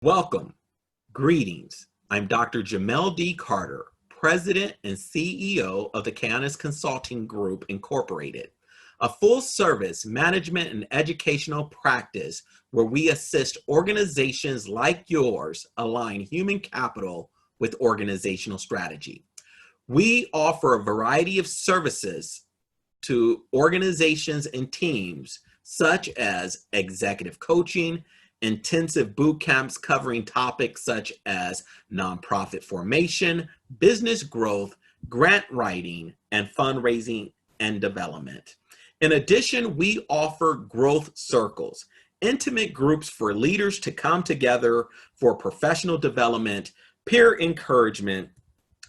Welcome. Greetings. I'm Dr. Jamail D. Carter, President and CEO of the Kayannus Consulting Group, Incorporated, a full-service management and educational practice where we assist organizations like yours align human capital with organizational strategy. We offer a variety of services to organizations and teams, such as executive coaching, intensive boot camps covering topics such as nonprofit formation, business growth, grant writing, and fundraising and development. In addition, we offer growth circles, intimate groups for leaders to come together for professional development, peer encouragement,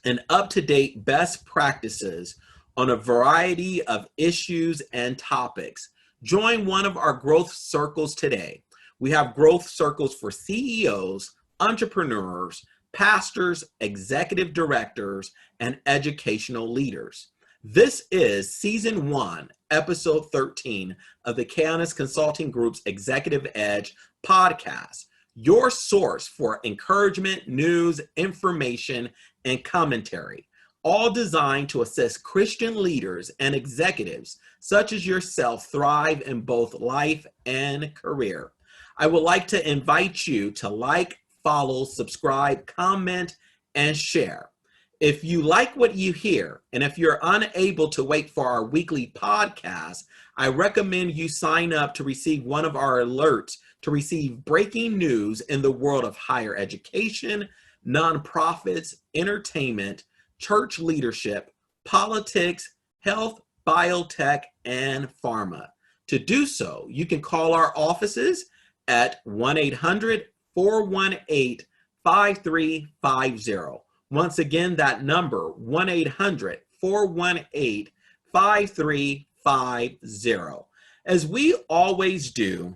and up-to-date best practices on a variety of issues and topics. Join one of our growth circles today. We have growth circles for CEOs, entrepreneurs, pastors, executive directors, and educational leaders. This is Season 1, Episode 13 of the Kayannus Consulting Group's Executive Edge podcast, your source for encouragement, news, information, and commentary, all designed to assist Christian leaders and executives such as yourself thrive in both life and career. I would like to invite you to like, follow, subscribe, comment, and share. If you like what you hear, and if you're unable to wait for our weekly podcast, I recommend you sign up to receive one of our alerts to receive breaking news in the world of higher education, nonprofits, entertainment, church leadership, politics, health, biotech, and pharma. To do so, you can call our offices at 1-800-418-5350. Once again, that number, 1-800-418-5350. As we always do,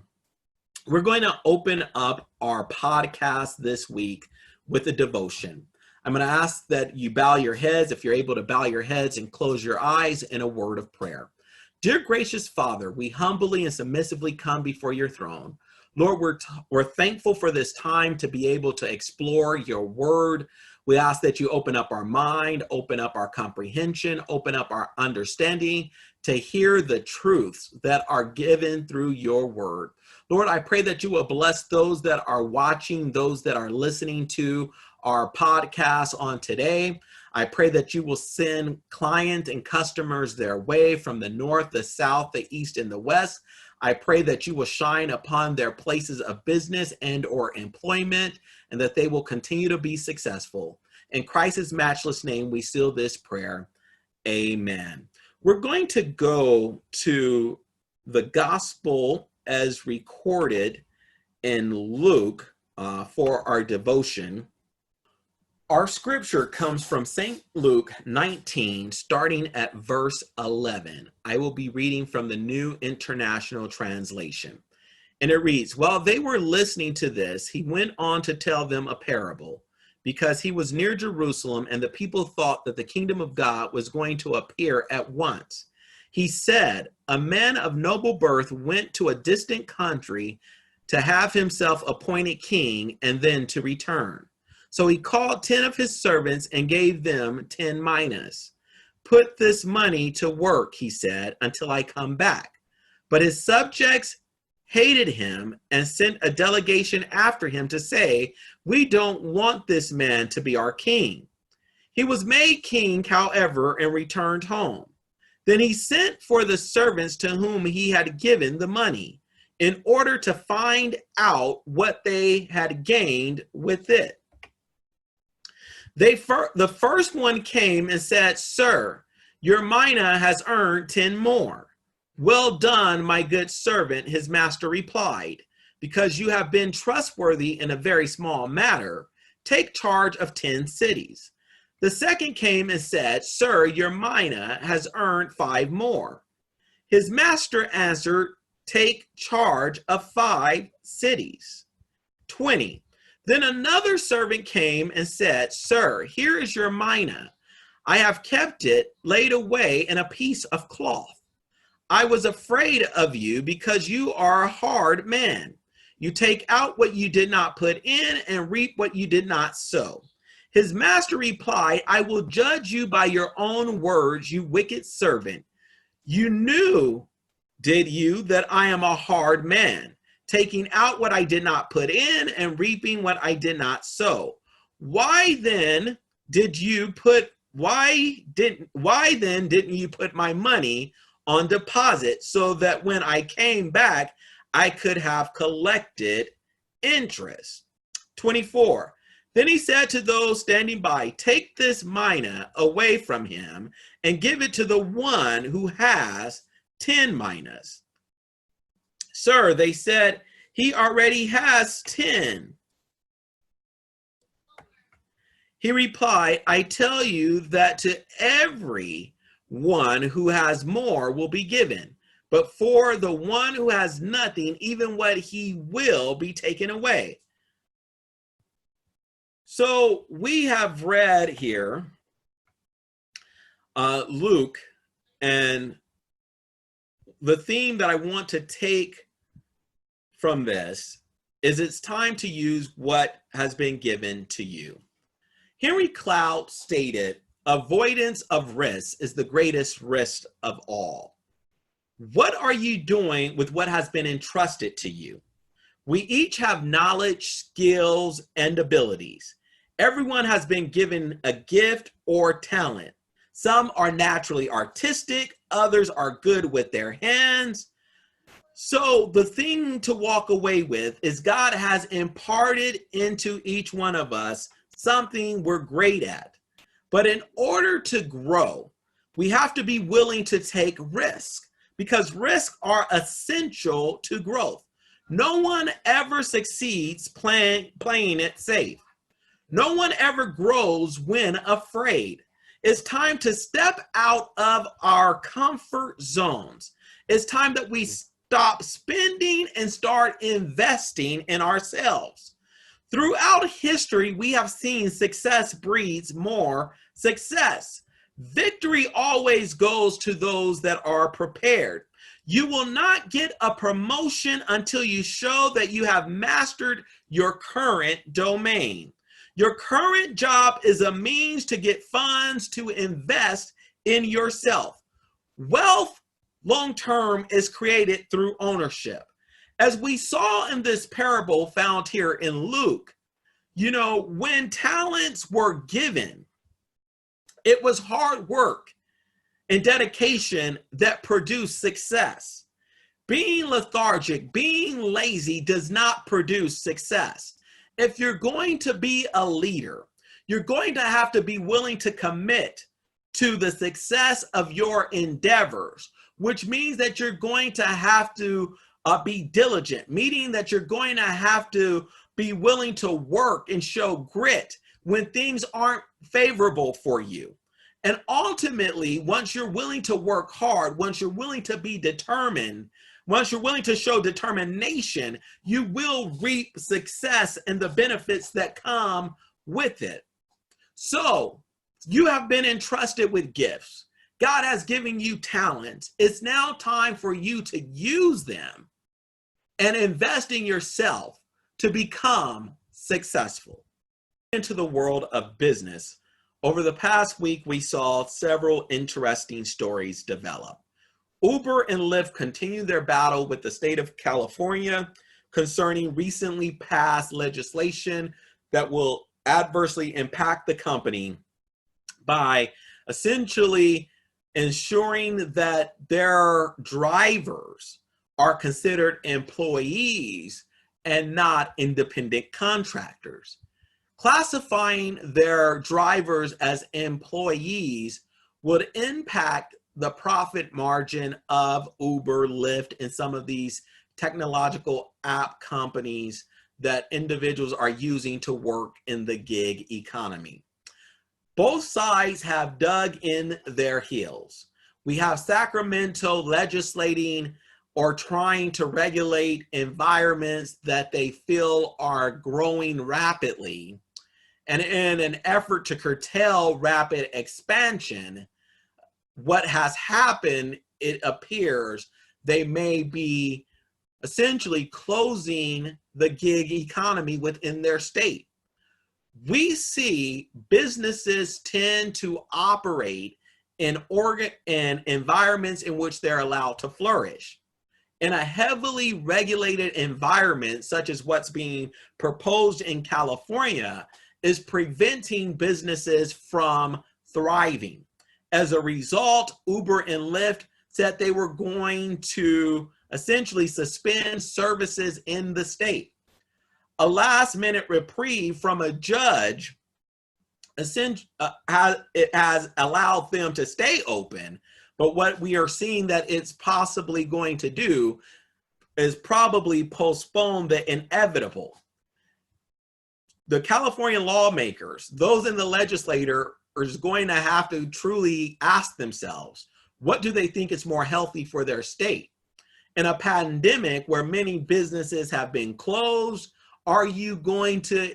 we're going to open up our podcast this week with a devotion. I'm going to ask that you bow your heads, if you're able to bow your heads and close your eyes, in a word of prayer. Dear gracious Father, we humbly and submissively come before your throne. Lord, we're thankful for this time to be able to explore your word. We ask that you open up our mind, open up our comprehension, open up our understanding to hear the truths that are given through your word. Lord, I pray that you will bless those that are watching, those that are listening to our podcast on today. I pray that you will send clients and customers their way from the north, the south, the east, and the west. I pray that you will shine upon their places of business and or employment, and that they will continue to be successful. In Christ's matchless name, we seal this prayer. Amen. We're going to go to the gospel as recorded in Luke for our devotion. Our scripture comes from St. Luke 19, starting at verse 11. I will be reading from the New International Translation. And it reads, "While they were listening to this, he went on to tell them a parable, because he was near Jerusalem and the people thought that the kingdom of God was going to appear at once. He said, a man of noble birth went to a distant country to have himself appointed king and then to return. So he called 10 of his servants and gave them 10 minas. Put this money to work, he said, until I come back. But his subjects hated him and sent a delegation after him to say, we don't want this man to be our king. He was made king, however, and returned home. Then he sent for the servants to whom he had given the money, in order to find out what they had gained with it. The first one came and said, Sir, your mina has earned 10 more. Well done, my good servant, his master replied. Because you have been trustworthy in a very small matter, take charge of 10 cities. The second came and said, Sir, your mina has earned 5 more. His master answered, Take charge of 5 cities. 20. Then another servant came and said, Sir, here is your mina. I have kept it laid away in a piece of cloth. I was afraid of you because you are a hard man. You take out what you did not put in and reap what you did not sow. His master replied, I will judge you by your own words, you wicked servant. You knew, did you, that I am a hard man, taking out what I did not put in and reaping what I did not sow. Why then didn't you put my money on deposit so that when I came back, I could have collected interest? 24. Then he said to those standing by, take this mina away from him and give it to the one who has 10 minas. Sir, they said, he already has 10. He replied, I tell you that to every one who has more will be given, but for the one who has nothing, even what he will be taken away. So we have read here Luke, and the theme that I want to take from this is it's time to use what has been given to you. Henry Cloud stated, avoidance of risk is the greatest risk of all. What are you doing with what has been entrusted to you? We each have knowledge, skills, and abilities. Everyone has been given a gift or talent. Some are naturally artistic, others are good with their hands. So the thing to walk away with is God has imparted into each one of us something we're great at. But in order to grow, we have to be willing to take risks, because risks are essential to growth. No one ever succeeds playing it safe. No one ever grows when afraid. It's time to step out of our comfort zones. It's time that we stop spending and start investing in ourselves. Throughout history, we have seen success breeds more success. Victory always goes to those that are prepared. You will not get a promotion until you show that you have mastered your current domain. Your current job is a means to get funds to invest in yourself. Wealth long-term is created through ownership. As we saw in this parable found here in Luke, when talents were given, it was hard work and dedication that produced success. Being lethargic, being lazy does not produce success. If you're going to be a leader, you're going to have to be willing to commit to the success of your endeavors, which means that you're going to have to be diligent, meaning that you're going to have to be willing to work and show grit when things aren't favorable for you. And ultimately, once you're willing to work hard, once you're willing to be determined, once you're willing to show determination, you will reap success and the benefits that come with it. So you have been entrusted with gifts. God has given you talents. It's now time for you to use them and invest in yourself to become successful. Into the world of business, over the past week, we saw several interesting stories develop. Uber and Lyft continue their battle with the state of California concerning recently passed legislation that will adversely impact the company by essentially ensuring that their drivers are considered employees and not independent contractors. Classifying their drivers as employees would impact the profit margin of Uber, Lyft, and some of these technological app companies that individuals are using to work in the gig economy. Both sides have dug in their heels. We have Sacramento legislating or trying to regulate environments that they feel are growing rapidly. And in an effort to curtail rapid expansion, what has happened, it appears, they may be essentially closing the gig economy within their state. We see businesses tend to operate in environments in which they're allowed to flourish. In a heavily regulated environment, such as what's being proposed in California, is preventing businesses from thriving. As a result, Uber and Lyft said they were going to essentially suspend services in the state. A last-minute reprieve from a judge has allowed them to stay open, but what we are seeing that it's possibly going to do is probably postpone the inevitable. The California lawmakers, those in the legislature, are going to have to truly ask themselves, what do they think is more healthy for their state? In a pandemic where many businesses have been closed, are you going to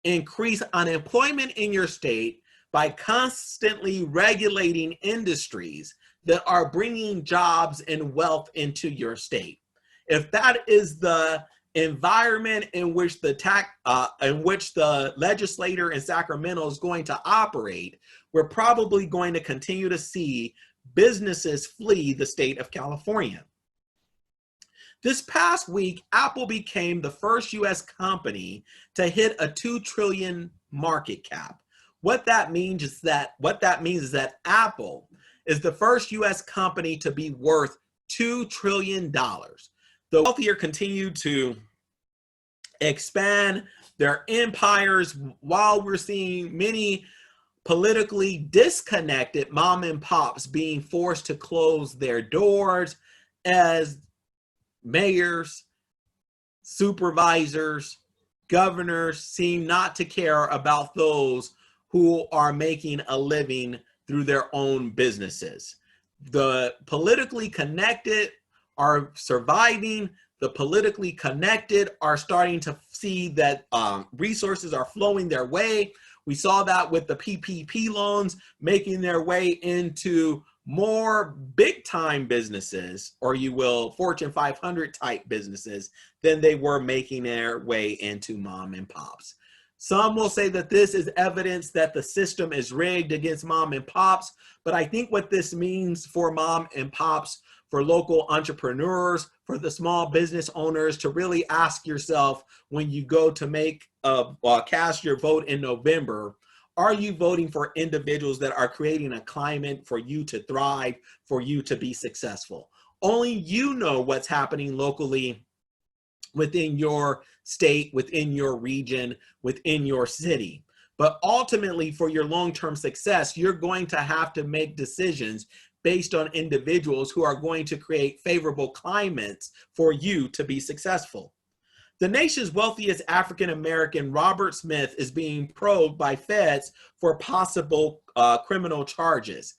increase unemployment in your state by constantly regulating industries that are bringing jobs and wealth into your state? If that is the environment in which the legislator in Sacramento is going to operate, we're probably going to continue to see businesses flee the state of California. This past week, Apple became the first U.S. company to hit a $2 trillion market cap. What that means is that Apple is the first U.S. company to be worth $2 trillion. The wealthier continue to expand their empires while we're seeing many politically disconnected mom and pops being forced to close their doors as mayors, supervisors, governors seem not to care about those who are making a living through their own businesses. The politically connected are surviving. The politically connected are starting to see that resources are flowing their way. We saw that with the PPP loans making their way into more big-time businesses, or you will, Fortune 500 type businesses, than they were making their way into mom and pops. Some will say that this is evidence that the system is rigged against mom and pops, but I think what this means for mom and pops, for local entrepreneurs, for the small business owners, to really ask yourself when you go to cast your vote in November, are you voting for individuals that are creating a climate for you to thrive, for you to be successful? Only you know what's happening locally within your state, within your region, within your city. But ultimately, for your long-term success, you're going to have to make decisions based on individuals who are going to create favorable climates for you to be successful. The nation's wealthiest African-American, Robert Smith, is being probed by feds for possible criminal charges.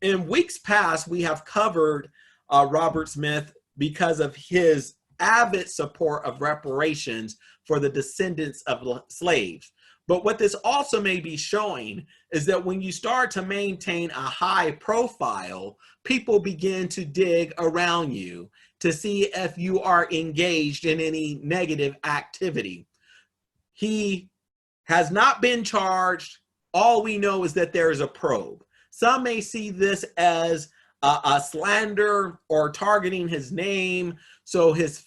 In weeks past, we have covered Robert Smith because of his avid support of reparations for the descendants of slaves. But what this also may be showing is that when you start to maintain a high profile, people begin to dig around you to see if you are engaged in any negative activity. He has not been charged. All we know is that there is a probe. Some may see this as a slander or targeting his name, so his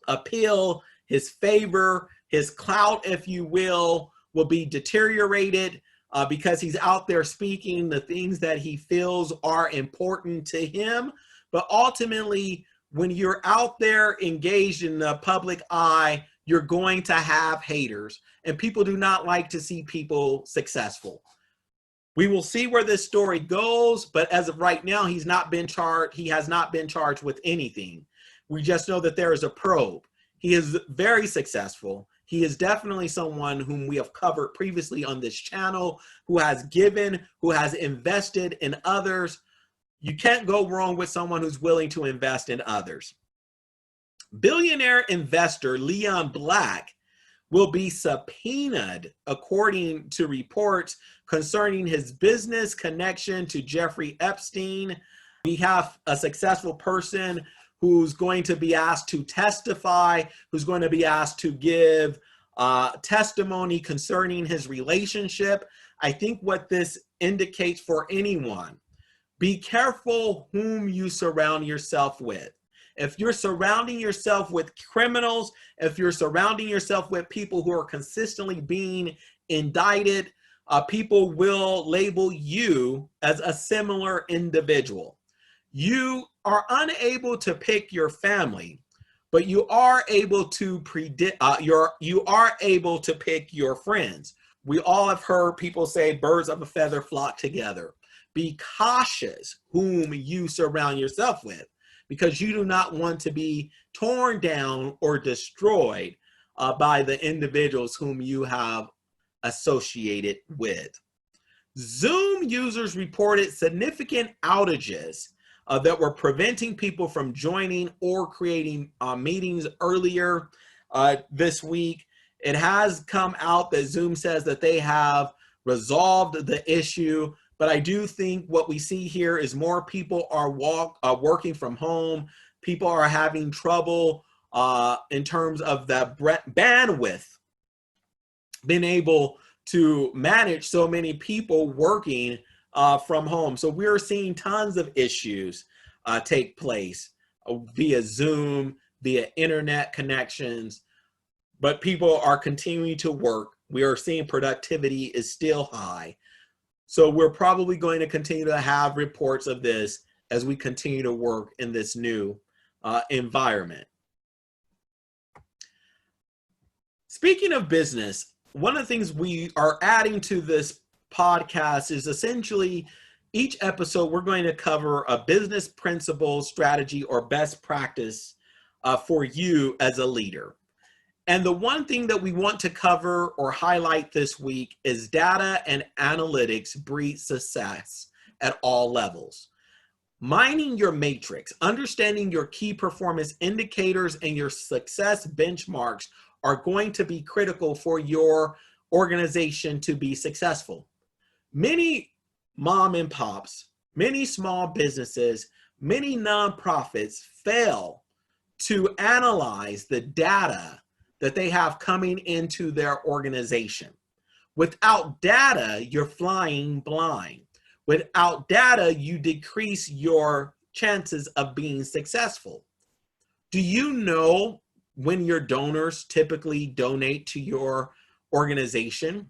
appeal, his favor, his clout, if you will be deteriorated because he's out there speaking the things that he feels are important to him. But ultimately, when you're out there engaged in the public eye, you're going to have haters, and people do not like to see people successful. We will see where this story goes, but as of right now, he has not been charged with anything. We just know that there is a probe. He is very successful. He is definitely someone whom we have covered previously on this channel, who has given, who has invested in others. You can't go wrong with someone who's willing to invest in others. Billionaire investor Leon Black will be subpoenaed, according to reports concerning his business connection to Jeffrey Epstein. We have a successful person who's going to be asked to testify, who's going to be asked to give testimony concerning his relationship. I think what this indicates for anyone, be careful whom you surround yourself with. If you're surrounding yourself with criminals, if you're surrounding yourself with people who are consistently being indicted, people will label you as a similar individual. You are unable to pick your family, but you are able to predict. You are able to pick your friends. We all have heard people say, "Birds of a feather flock together." Be cautious whom you surround yourself with, because you do not want to be torn down or destroyed by the individuals whom you have associated with. Zoom users reported significant outages that were preventing people from joining or creating meetings earlier this week. It has come out that Zoom says that they have resolved the issue, but I do think what we see here is more people are working from home. People are having trouble in terms of the bandwidth, being able to manage so many people working from home. So we're seeing tons of issues take place via Zoom, via internet connections, but people are continuing to work. We are seeing productivity is still high. So we're probably going to continue to have reports of this as we continue to work in this new environment. Speaking of business, one of the things we are adding to this podcast is essentially each episode we're going to cover a business principle, strategy, or best practice for you as a leader. And the one thing that we want to cover or highlight this week is data and analytics breed success at all levels. Mining your matrix, understanding your key performance indicators and your success benchmarks are going to be critical for your organization to be successful. Many mom and pops, many small businesses, many nonprofits fail to analyze the data that they have coming into their organization. Without data, you're flying blind. Without data, you decrease your chances of being successful. Do you know when your donors typically donate to your organization?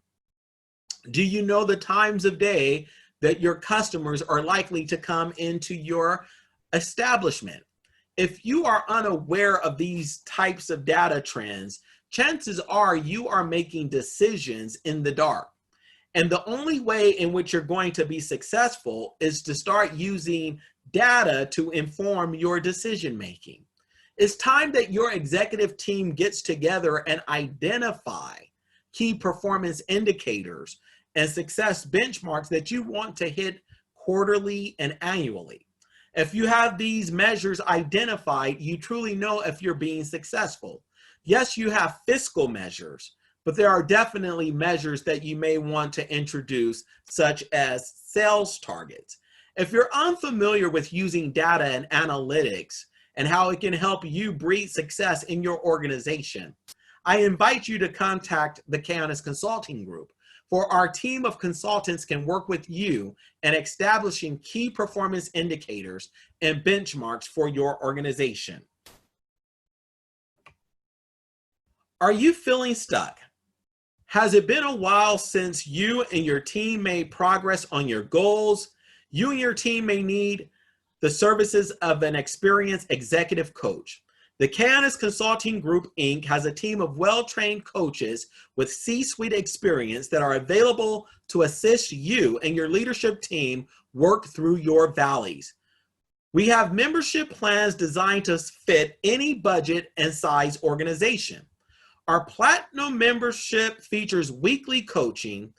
Do you know the times of day that your customers are likely to come into your establishment? If you are unaware of these types of data trends, chances are you are making decisions in the dark. And the only way in which you're going to be successful is to start using data to inform your decision making. It's time that your executive team gets together and identify key performance indicators and success benchmarks that you want to hit quarterly and annually. If you have these measures identified, you truly know if you're being successful. Yes, you have fiscal measures, but there are definitely measures that you may want to introduce, such as sales targets. If you're unfamiliar with using data and analytics and how it can help you breed success in your organization, I invite you to contact the Kayannus Consulting Group, for our team of consultants can work with you in establishing key performance indicators and benchmarks for your organization. Are you feeling stuck? Has it been a while since you and your team made progress on your goals? You and your team may need the services of an experienced executive coach. The Kayannus Consulting Group, Inc. has a team of well-trained coaches with C-suite experience that are available to assist you and your leadership team work through your valleys. We have membership plans designed to fit any budget and size organization. Our Platinum membership features weekly coaching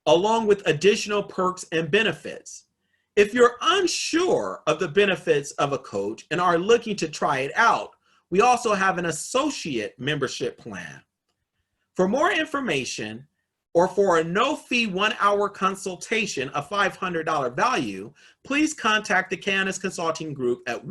along with additional perks and benefits. If you're unsure of the benefits of a coach and are looking to try it out, we also have an associate membership plan. For more information or for a no-fee 1-hour consultation, a $500 value, please contact the Kayannus Consulting Group at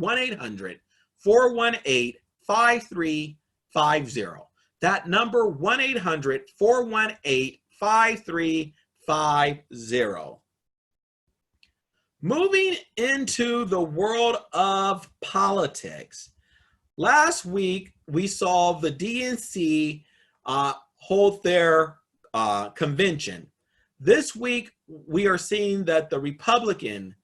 1-800-418-5350. That number, 1-800-418-5350. Moving into the world of politics. Last week, we saw the DNC hold their convention. This week, we are seeing that the Republican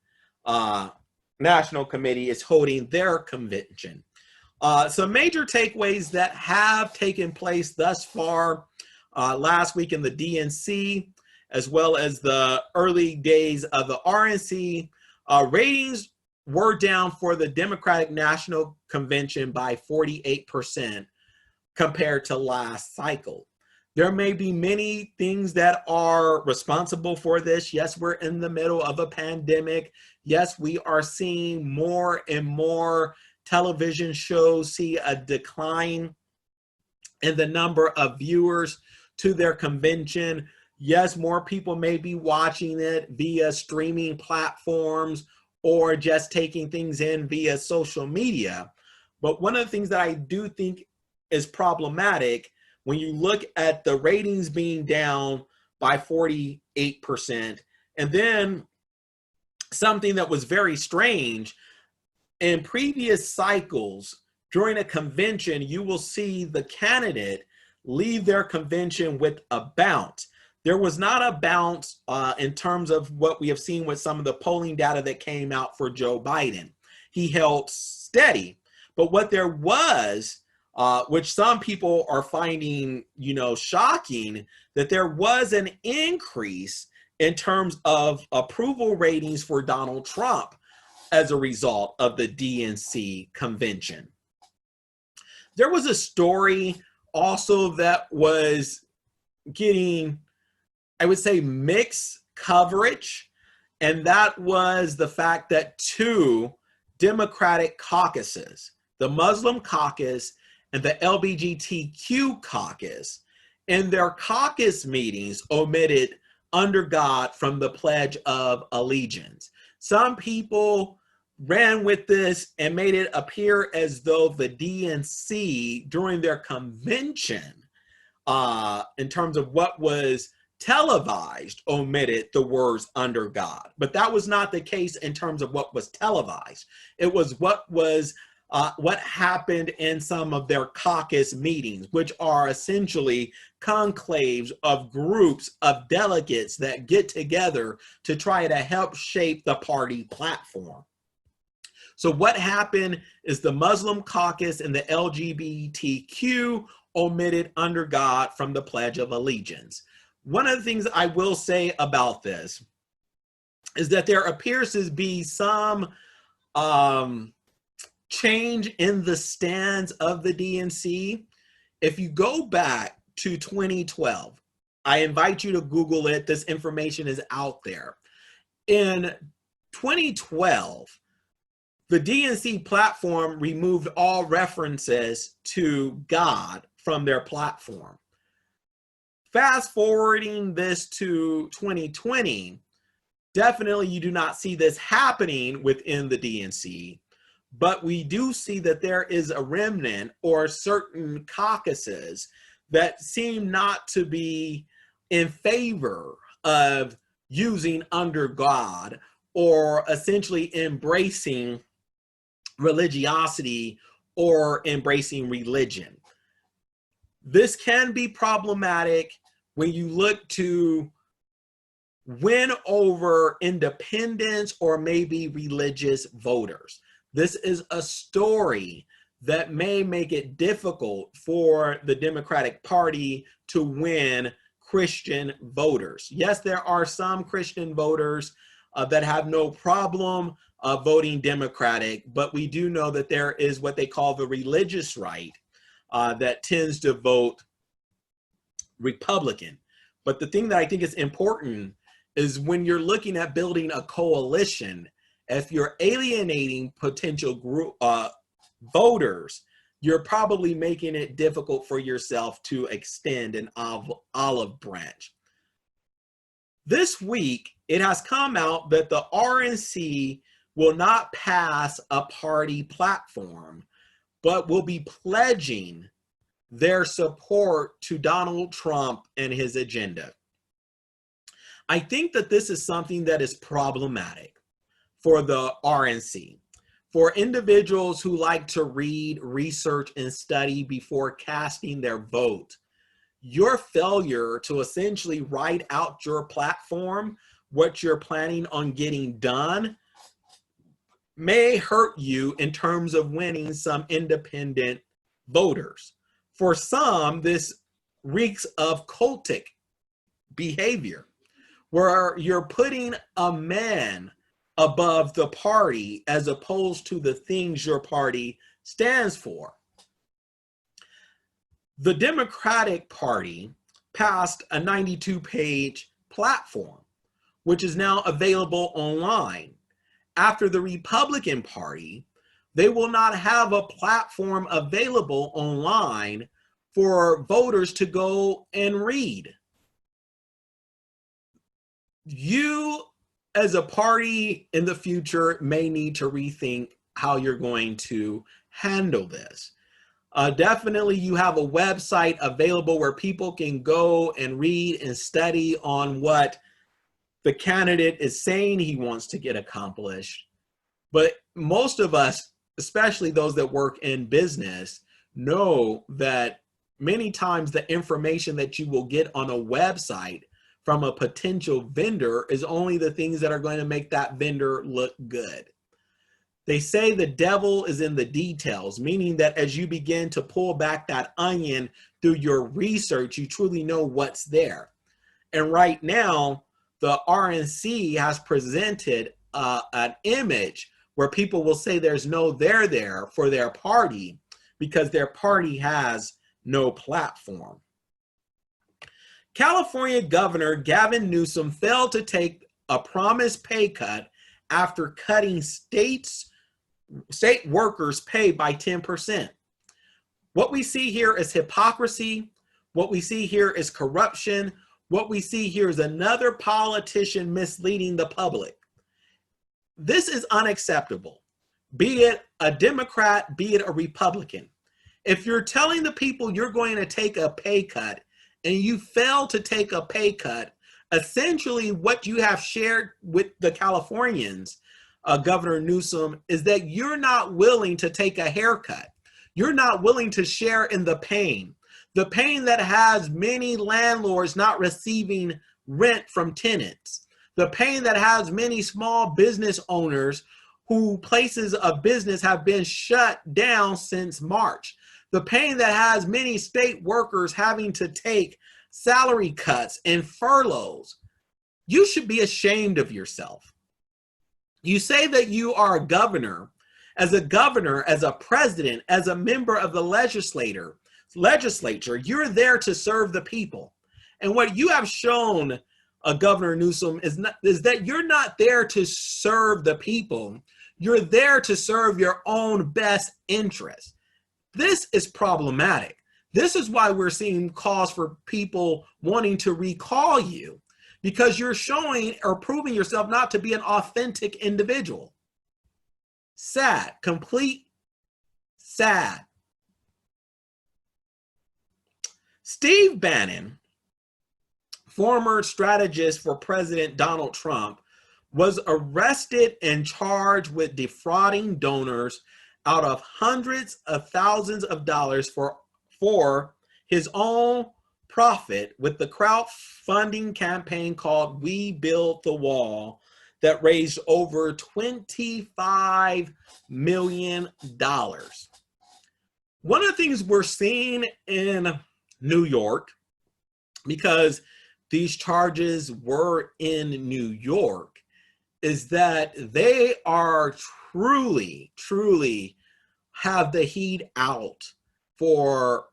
National Committee is holding their convention. Some major takeaways that have taken place thus far last week in the DNC, as well as the early days of the RNC, ratings were down for the Democratic National Convention by 48% compared to last cycle. There may be many things that are responsible for this. Yes, we're in the middle of a pandemic. Yes, we are seeing more and more television shows see a decline in the number of viewers to their convention. Yes, more people may be watching it via streaming platforms or just taking things in via social media. But one of the things that I do think is problematic when you look at the ratings being down by 48%, and then something that was very strange, in previous cycles during a convention, you will see the candidate leave their convention with a bounce. There was not a bounce in terms of what we have seen with some of the polling data that came out for Joe Biden. He held steady. But what there was, which some people are finding, shocking, that there was an increase in terms of approval ratings for Donald Trump as a result of the DNC convention. There was a story also that was getting, I would say, mixed coverage, and that was the fact that two Democratic caucuses, the Muslim caucus and the LGBTQ caucus, in their caucus meetings omitted "under God" from the Pledge of Allegiance. Some people ran with this and made it appear as though the DNC during their convention, in terms of what was televised, omitted the words "under God." But that was not the case in terms of what was televised. It was what happened in some of their caucus meetings, which are essentially conclaves of groups of delegates that get together to try to help shape the party platform. So what happened is the Muslim caucus and the LGBTQ omitted "under God" from the Pledge of Allegiance. One of the things I will say about this is that there appears to be some change in the stands of the DNC. If you go back to 2012, I invite you to Google it. This information is out there. In 2012, the DNC platform removed all references to God from their platform. Fast forwarding this to 2020, definitely you do not see this happening within the DNC, but we do see that there is a remnant or certain caucuses that seem not to be in favor of using "under God" or essentially embracing religiosity or embracing religion. This can be problematic when you look to win over independents or maybe religious voters. This is a story that may make it difficult for the Democratic Party to win Christian voters. Yes, there are some Christian voters that have no problem voting Democratic, but we do know that there is what they call the religious right that tends to vote Republican. But the thing that I think is important is when you're looking at building a coalition, if you're alienating potential group voters, you're probably making it difficult for yourself to extend an olive branch. This week, it has come out that the RNC will not pass a party platform but will be pledging their support to Donald Trump and his agenda. I think that this is something that is problematic for the RNC, for individuals who like to read, research, and study before casting their vote. Your failure to essentially write out your platform, what you're planning on getting done, may hurt you in terms of winning some independent voters. For some, this reeks of cultic behavior, where you're putting a man above the party as opposed to the things your party stands for. The Democratic Party passed a 92-page platform, which is now available online. After the Republican Party, they will not have a platform available online for voters to go and read. You, as a party in the future, may need to rethink how you're going to handle this. Definitely, you have a website available where people can go and read and study on what the candidate is saying he wants to get accomplished. But most of us, especially those that work in business, know that many times the information that you will get on a website from a potential vendor is only the things that are going to make that vendor look good. They say the devil is in the details, meaning that as you begin to pull back that onion through your research, you truly know what's there. And right now, the RNC has presented an image where people will say there's no there for their party because their party has no platform. California Governor Gavin Newsom failed to take a promised pay cut after cutting state workers' pay by 10%. What we see here is hypocrisy. What we see here is corruption. What we see here is another politician misleading the public. This is unacceptable, be it a Democrat, be it a Republican. If you're telling the people you're going to take a pay cut and you fail to take a pay cut, essentially what you have shared with the Californians, Governor Newsom, is that you're not willing to take a haircut. You're not willing to share in the pain that has many landlords not receiving rent from tenants, the pain that has many small business owners whose places of business have been shut down since March, the pain that has many state workers having to take salary cuts and furloughs. You should be ashamed of yourself. You say that you are a governor, as a president, as a member of the legislature, you're there to serve the people. And what you have shown, Governor Newsom, is that you're not there to serve the people. You're there to serve your own best interest. This is problematic. This is why we're seeing calls for people wanting to recall you, because you're showing or proving yourself not to be an authentic individual. Sad, complete sad. Steve Bannon, former strategist for President Donald Trump, was arrested and charged with defrauding donors out of hundreds of thousands of dollars for his own profit with the crowdfunding campaign called We Build the Wall that raised over $25 million. One of the things we're seeing in New York, because these charges were in New York, is that they are truly have the heat out for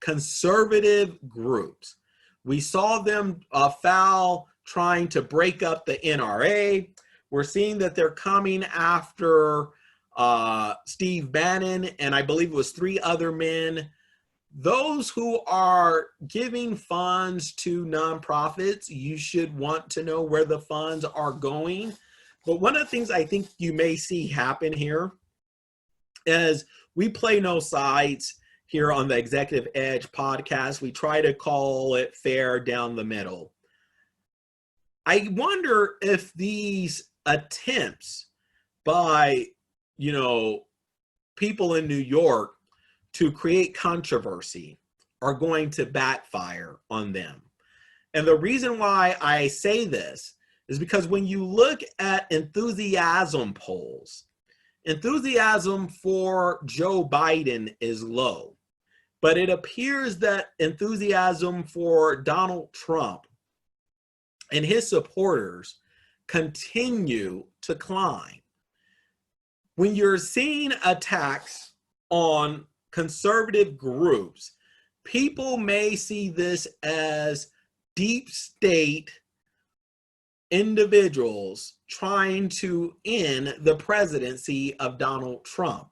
conservative groups. We saw them foul trying to break up the NRA. We're seeing that they're coming after Steve Bannon, and I believe it was 3 other men. Those who are giving funds to nonprofits, you should want to know where the funds are going. But one of the things I think you may see happen here is we play no sides here on the Executive Edge podcast. We try to call it fair down the middle. I wonder if these attempts by, people in New York to create controversy are going to backfire on them. And the reason why I say this is because when you look at enthusiasm polls, enthusiasm for Joe Biden is low, but it appears that enthusiasm for Donald Trump and his supporters continue to climb. When you're seeing attacks on conservative groups, people may see this as deep state individuals trying to end the presidency of Donald Trump.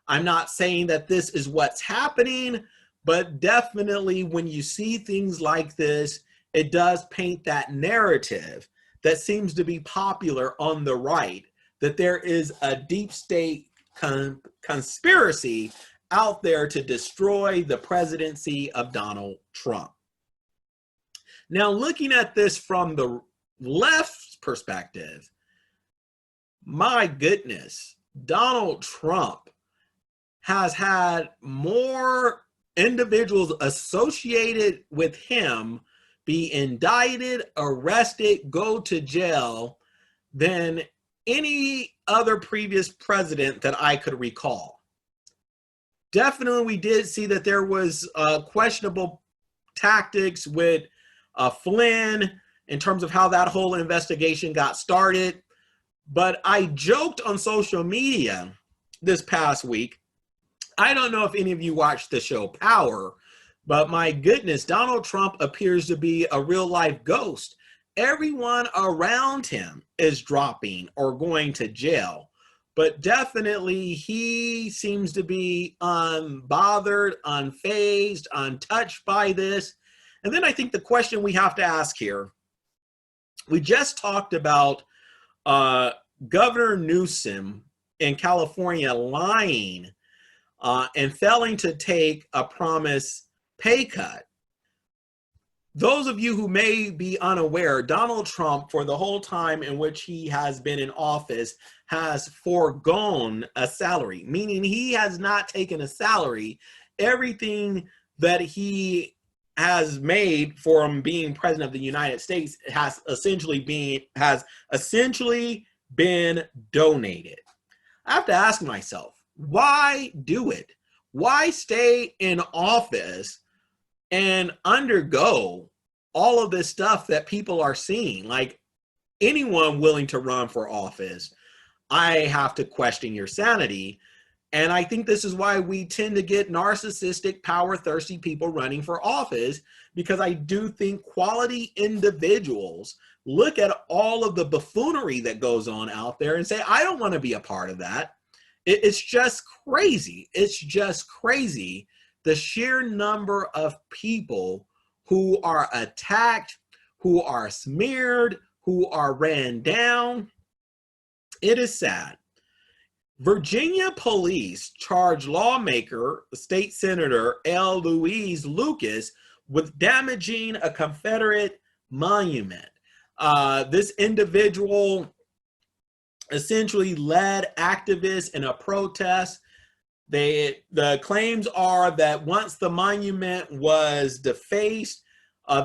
I'm not saying that this is what's happening, but definitely when you see things like this, it does paint that narrative that seems to be popular on the right, that there is a deep state conspiracy out there to destroy the presidency of Donald Trump. Now, looking at this from the left's perspective, my goodness, Donald Trump has had more individuals associated with him be indicted, arrested, go to jail than any other previous president that I could recall. Definitely, we did see that there was questionable tactics with Flynn in terms of how that whole investigation got started. But I joked on social media this past week. I don't know if any of you watched the show Power, but my goodness, Donald Trump appears to be a real life ghost. Everyone around him is dropping or going to jail, but definitely he seems to be unbothered, unfazed, untouched by this. And then I think the question we have to ask here, we just talked about Governor Newsom in California lying and failing to take a promised pay cut. Those of you who may be unaware, Donald Trump, for the whole time in which he has been in office, has foregone a salary, meaning he has not taken a salary. Everything that he has made from being president of the United States has essentially been donated. I have to ask myself, why do it? Why stay in office and undergo all of this stuff that people are seeing? Like, anyone willing to run for office, I have to question your sanity. And I think this is why we tend to get narcissistic, power-thirsty people running for office, because I do think quality individuals look at all of the buffoonery that goes on out there and say, I don't want to be a part of that. It's just crazy. It's just crazy, the sheer number of people who are attacked, who are smeared, who are ran down. It is sad. Virginia police charged lawmaker, State Senator L. Louise Lucas, with damaging a Confederate monument. This individual essentially led activists in a protest. The claims are that once the monument was defaced,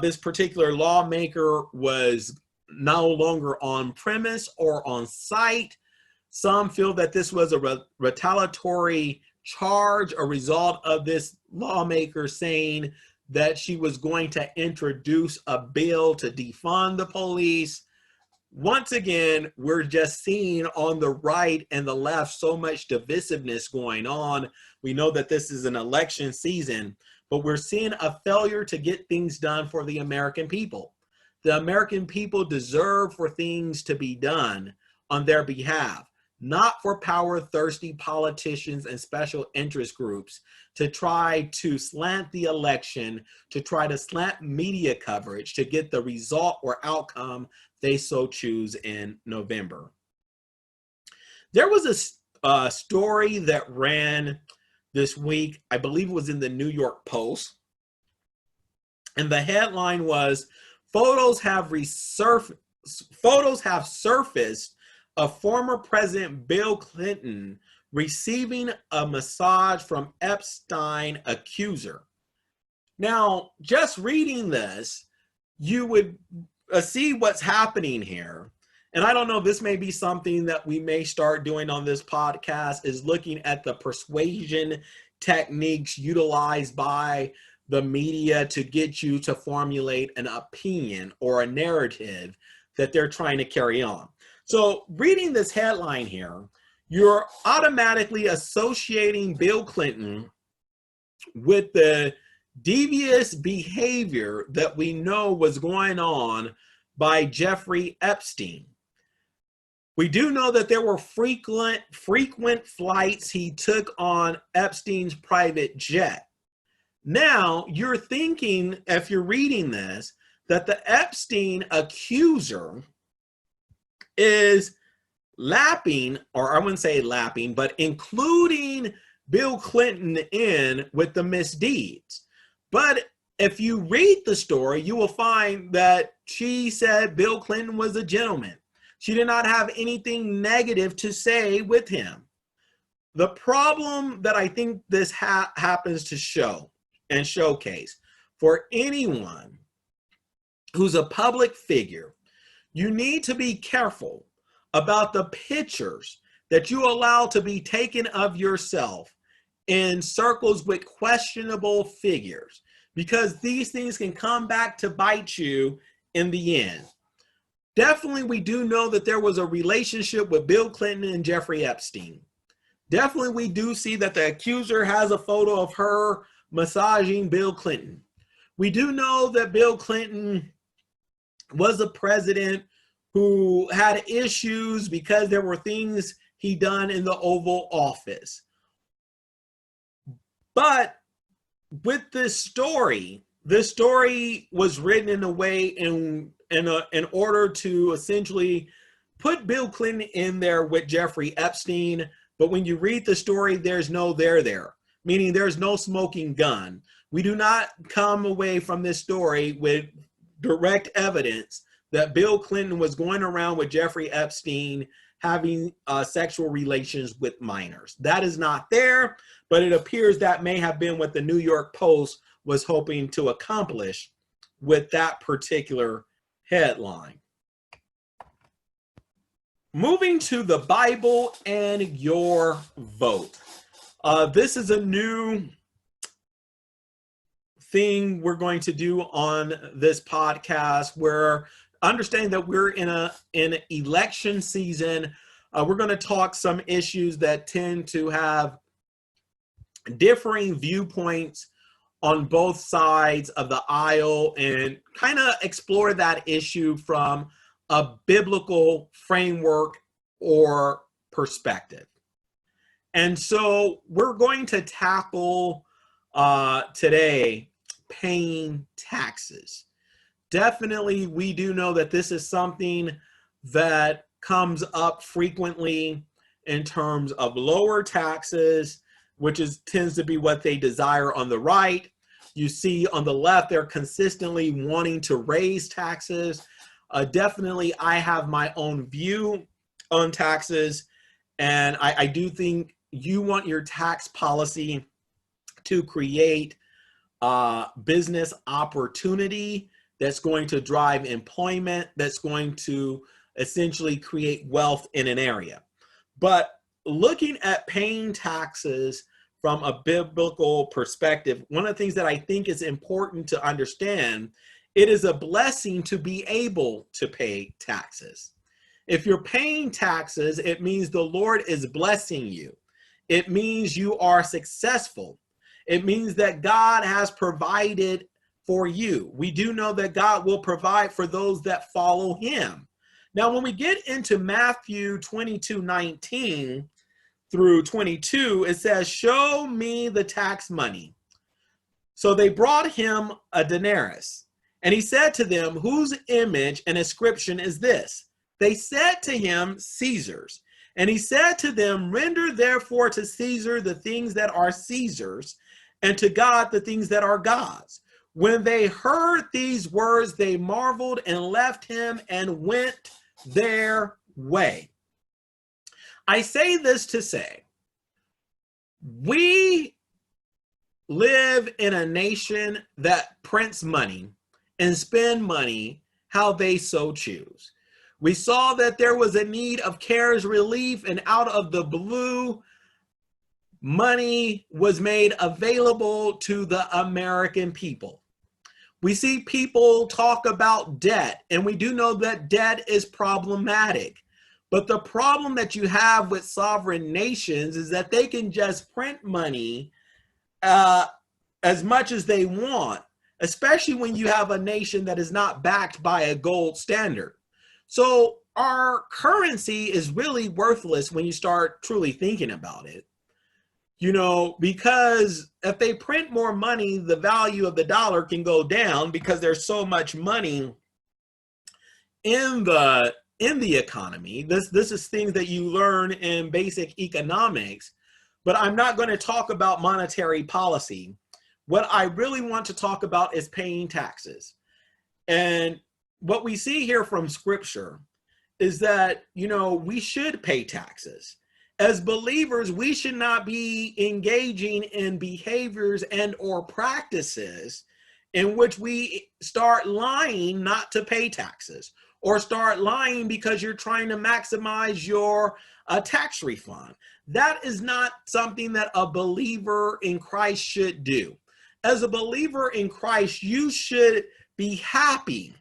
this particular lawmaker was no longer on premise or on site. Some feel that this was a retaliatory charge, a result of this lawmaker saying that she was going to introduce a bill to defund the police. Once again, we're just seeing on the right and the left so much divisiveness going on. We know that this is an election season, but we're seeing a failure to get things done for the American people. The American people deserve for things to be done on their behalf, not for power-thirsty politicians and special interest groups to try to slant the election, to try to slant media coverage to get the result or outcome they so choose in November. There was story that ran this week. I believe it was in the New York Post. And the headline was, photos have surfaced of former President Bill Clinton receiving a massage from Epstein accuser. Now, just reading this, you would see what's happening here. And I don't know, this may be something that we may start doing on this podcast, is looking at the persuasion techniques utilized by the media to get you to formulate an opinion or a narrative that they're trying to carry on. So reading this headline here, you're automatically associating Bill Clinton with the devious behavior that we know was going on by Jeffrey Epstein. We do know that there were frequent flights he took on Epstein's private jet. Now, you're thinking, if you're reading this, that the Epstein accuser is lapping, or I wouldn't say lapping, but including Bill Clinton in with the misdeeds. But if you read the story, you will find that she said Bill Clinton was a gentleman. She did not have anything negative to say with him. The problem that I think this happens to show and showcase for anyone who's a public figure, you need to be careful about the pictures that you allow to be taken of yourself in circles with questionable figures, because these things can come back to bite you in the end. Definitely, we do know that there was a relationship with Bill Clinton and Jeffrey Epstein. Definitely, we do see that the accuser has a photo of her massaging Bill Clinton. We do know that Bill Clinton was a president who had issues because there were things he done in the Oval Office. But with this story was written in a way in order to essentially put Bill Clinton in there with Jeffrey Epstein. But when you read the story, there's no there, meaning there's no smoking gun. We do not come away from this story with direct evidence that Bill Clinton was going around with Jeffrey Epstein having sexual relations with minors. That is not there, but it appears that may have been what the New York Post was hoping to accomplish with that particular headline. Moving to the Bible and your vote. This is a new thing we're going to do on this podcast, where understanding that we're in an election season, we're going to talk some issues that tend to have differing viewpoints on both sides of the aisle and kind of explore that issue from a biblical framework or perspective. And so we're going to tackle today paying taxes. Definitely, we do know that this is something that comes up frequently in terms of lower taxes, which tends to be what they desire on the right. You see on the left, they're consistently wanting to raise taxes. Definitely, I have my own view on taxes, and I do think you want your tax policy to create business opportunity that's going to drive employment, that's going to essentially create wealth in an area. But looking at paying taxes from a biblical perspective, one of the things that I think is important to understand, it is a blessing to be able to pay taxes. If you're paying taxes, it means the Lord is blessing you. It means you are successful. It means that God has provided for you. We do know that God will provide for those that follow him. Now, when we get into Matthew 22:19 through 22, it says, "Show me the tax money." So they brought him a denarius, and he said to them, "Whose image and inscription is this?" They said to him, "Caesar's." And he said to them, render therefore to Caesar the things that are Caesar's, and to God the things that are God's. When they heard these words, they marveled and left him and went their way. I say this to say, we live in a nation that prints money and spend money how they so choose. We saw that there was a need of CARES relief, and out of the blue, money was made available to the American people. We see people talk about debt, and we do know that debt is problematic. But the problem that you have with sovereign nations is that they can just print money as much as they want, especially when you have a nation that is not backed by a gold standard. So our currency is really worthless when you start truly thinking about it. You know, because if they print more money, the value of the dollar can go down because there's so much money in the economy. This is things that you learn in basic economics, but I'm not going to talk about monetary policy. What I really want to talk about is paying taxes. And what we see here from scripture is that, you know, we should pay taxes. As believers, we should not be engaging in behaviors and or practices in which we start lying not to pay taxes, or start lying because you're trying to maximize your tax refund. That is not something that a believer in Christ should do. As a believer in Christ, you should be happy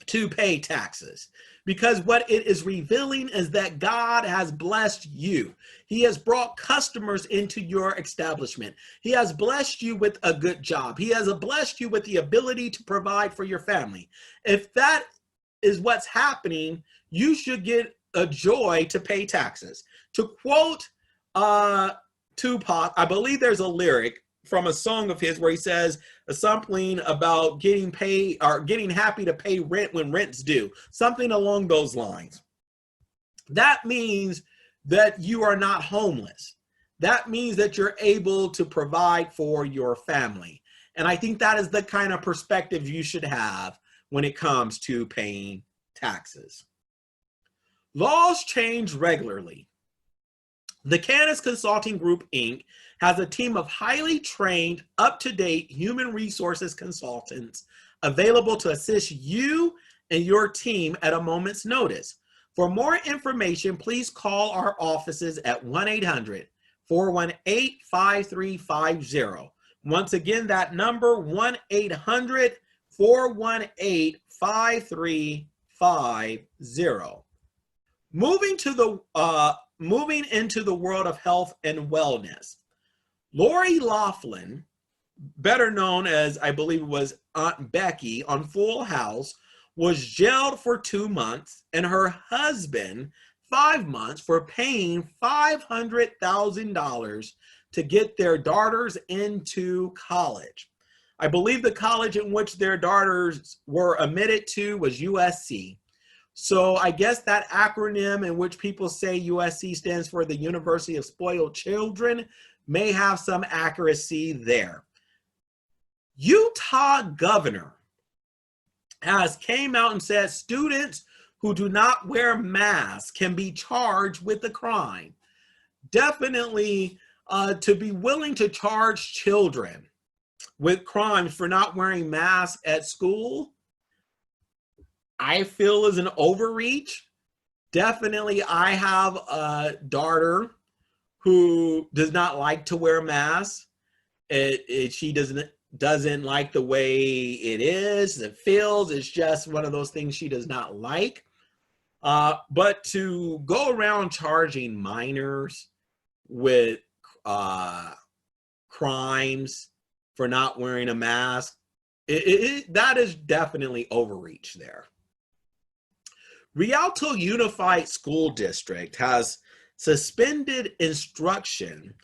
to pay taxes, because what it is revealing is that God has blessed you. He has brought customers into your establishment. He has blessed you with a good job. He has blessed you with the ability to provide for your family. If that is what's happening, you should get a joy to pay taxes. To quote Tupac, I believe there's a lyric from a song of his where he says something about getting paid or getting happy to pay rent when rent's due, something along those lines. That means that you are not homeless. That means that you're able to provide for your family. And I think that is the kind of perspective you should have when it comes to paying taxes. Laws change regularly. The Kayannus Consulting Group, Inc. has a team of highly trained, up-to-date human resources consultants available to assist you and your team at a moment's notice. For more information, please call our offices at 1-800-418-5350. Once again, that number, 1-800-418-5350. Moving into the world of health and wellness. Lori Loughlin, better known as, I believe it was Aunt Becky on Full House, was jailed for 2 months, and her husband 5 months, for paying $500,000 to get their daughters into college. I believe the college in which their daughters were admitted to was USC. So I guess that acronym in which people say USC stands for the University of Spoiled Children may have some accuracy there. Utah governor has came out and said students who do not wear masks can be charged with a crime. Definitely to be willing to charge children with crimes for not wearing masks at school, I feel is an overreach. Definitely, I have a daughter who does not like to wear masks. She doesn't like the way it is, it feels. It's just one of those things she does not like. But to go around charging minors with crimes for not wearing a mask, that is definitely overreach there. Rialto Unified School District has suspended instruction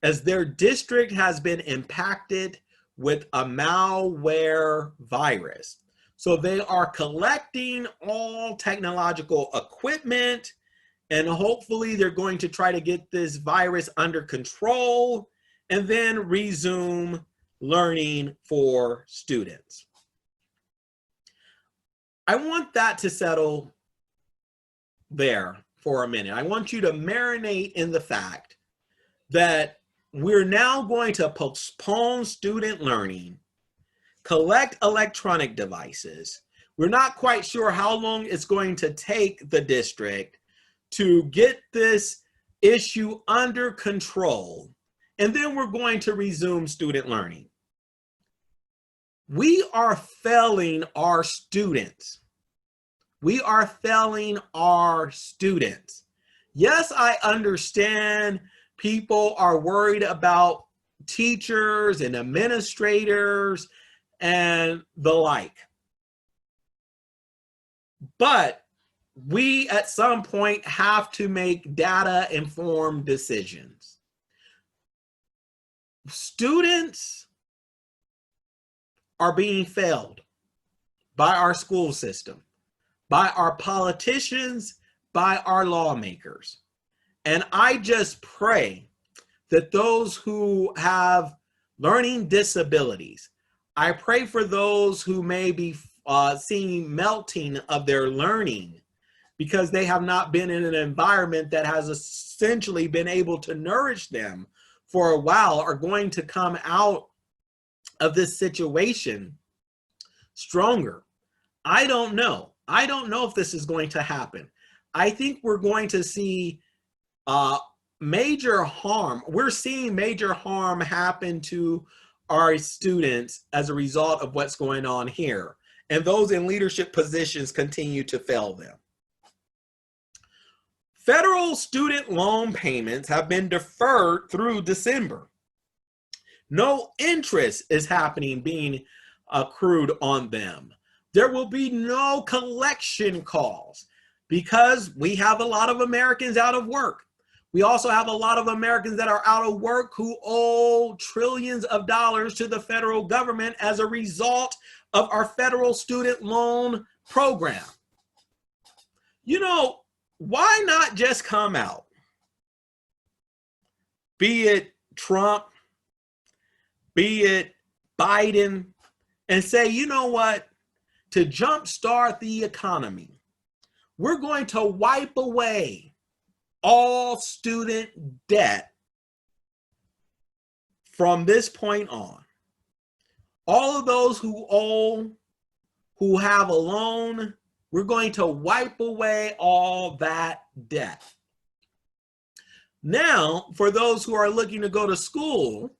as their district has been impacted with a malware virus. So they are collecting all technological equipment And hopefully they're going to try to get this virus under control and then resume learning for students. I want that to settle there for a minute. I want you to marinate in the fact that we're now going to postpone student learning, collect electronic devices. We're not quite sure how long it's going to take the district to get this issue under control, and then we're going to resume student learning. We are failing our students. We are failing our students. Yes, I understand people are worried about teachers and administrators and the like. But we at some point have to make data-informed decisions. Students are being failed by our school system, by our politicians, by our lawmakers. And I just pray that those who have learning disabilities, I pray for those who may be seeing melting of their learning because they have not been in an environment that has essentially been able to nourish them for a while, are going to come out of this situation stronger. I don't know. I don't know if this is going to happen. I think we're going to see major harm. We're seeing major harm happen to our students as a result of what's going on here. And those in leadership positions continue to fail them. Federal student loan payments have been deferred through December. No interest is being accrued on them. There will be no collection calls because we have a lot of Americans out of work. We also have a lot of Americans that are out of work who owe trillions of dollars to the federal government as a result of our federal student loan program. You know, why not just come out, be it Trump, be it Biden, and say, you know what, to jumpstart the economy, we're going to wipe away all student debt from this point on. All of those who owe, who have a loan, we're going to wipe away all that debt. Now, for those who are looking to go to school,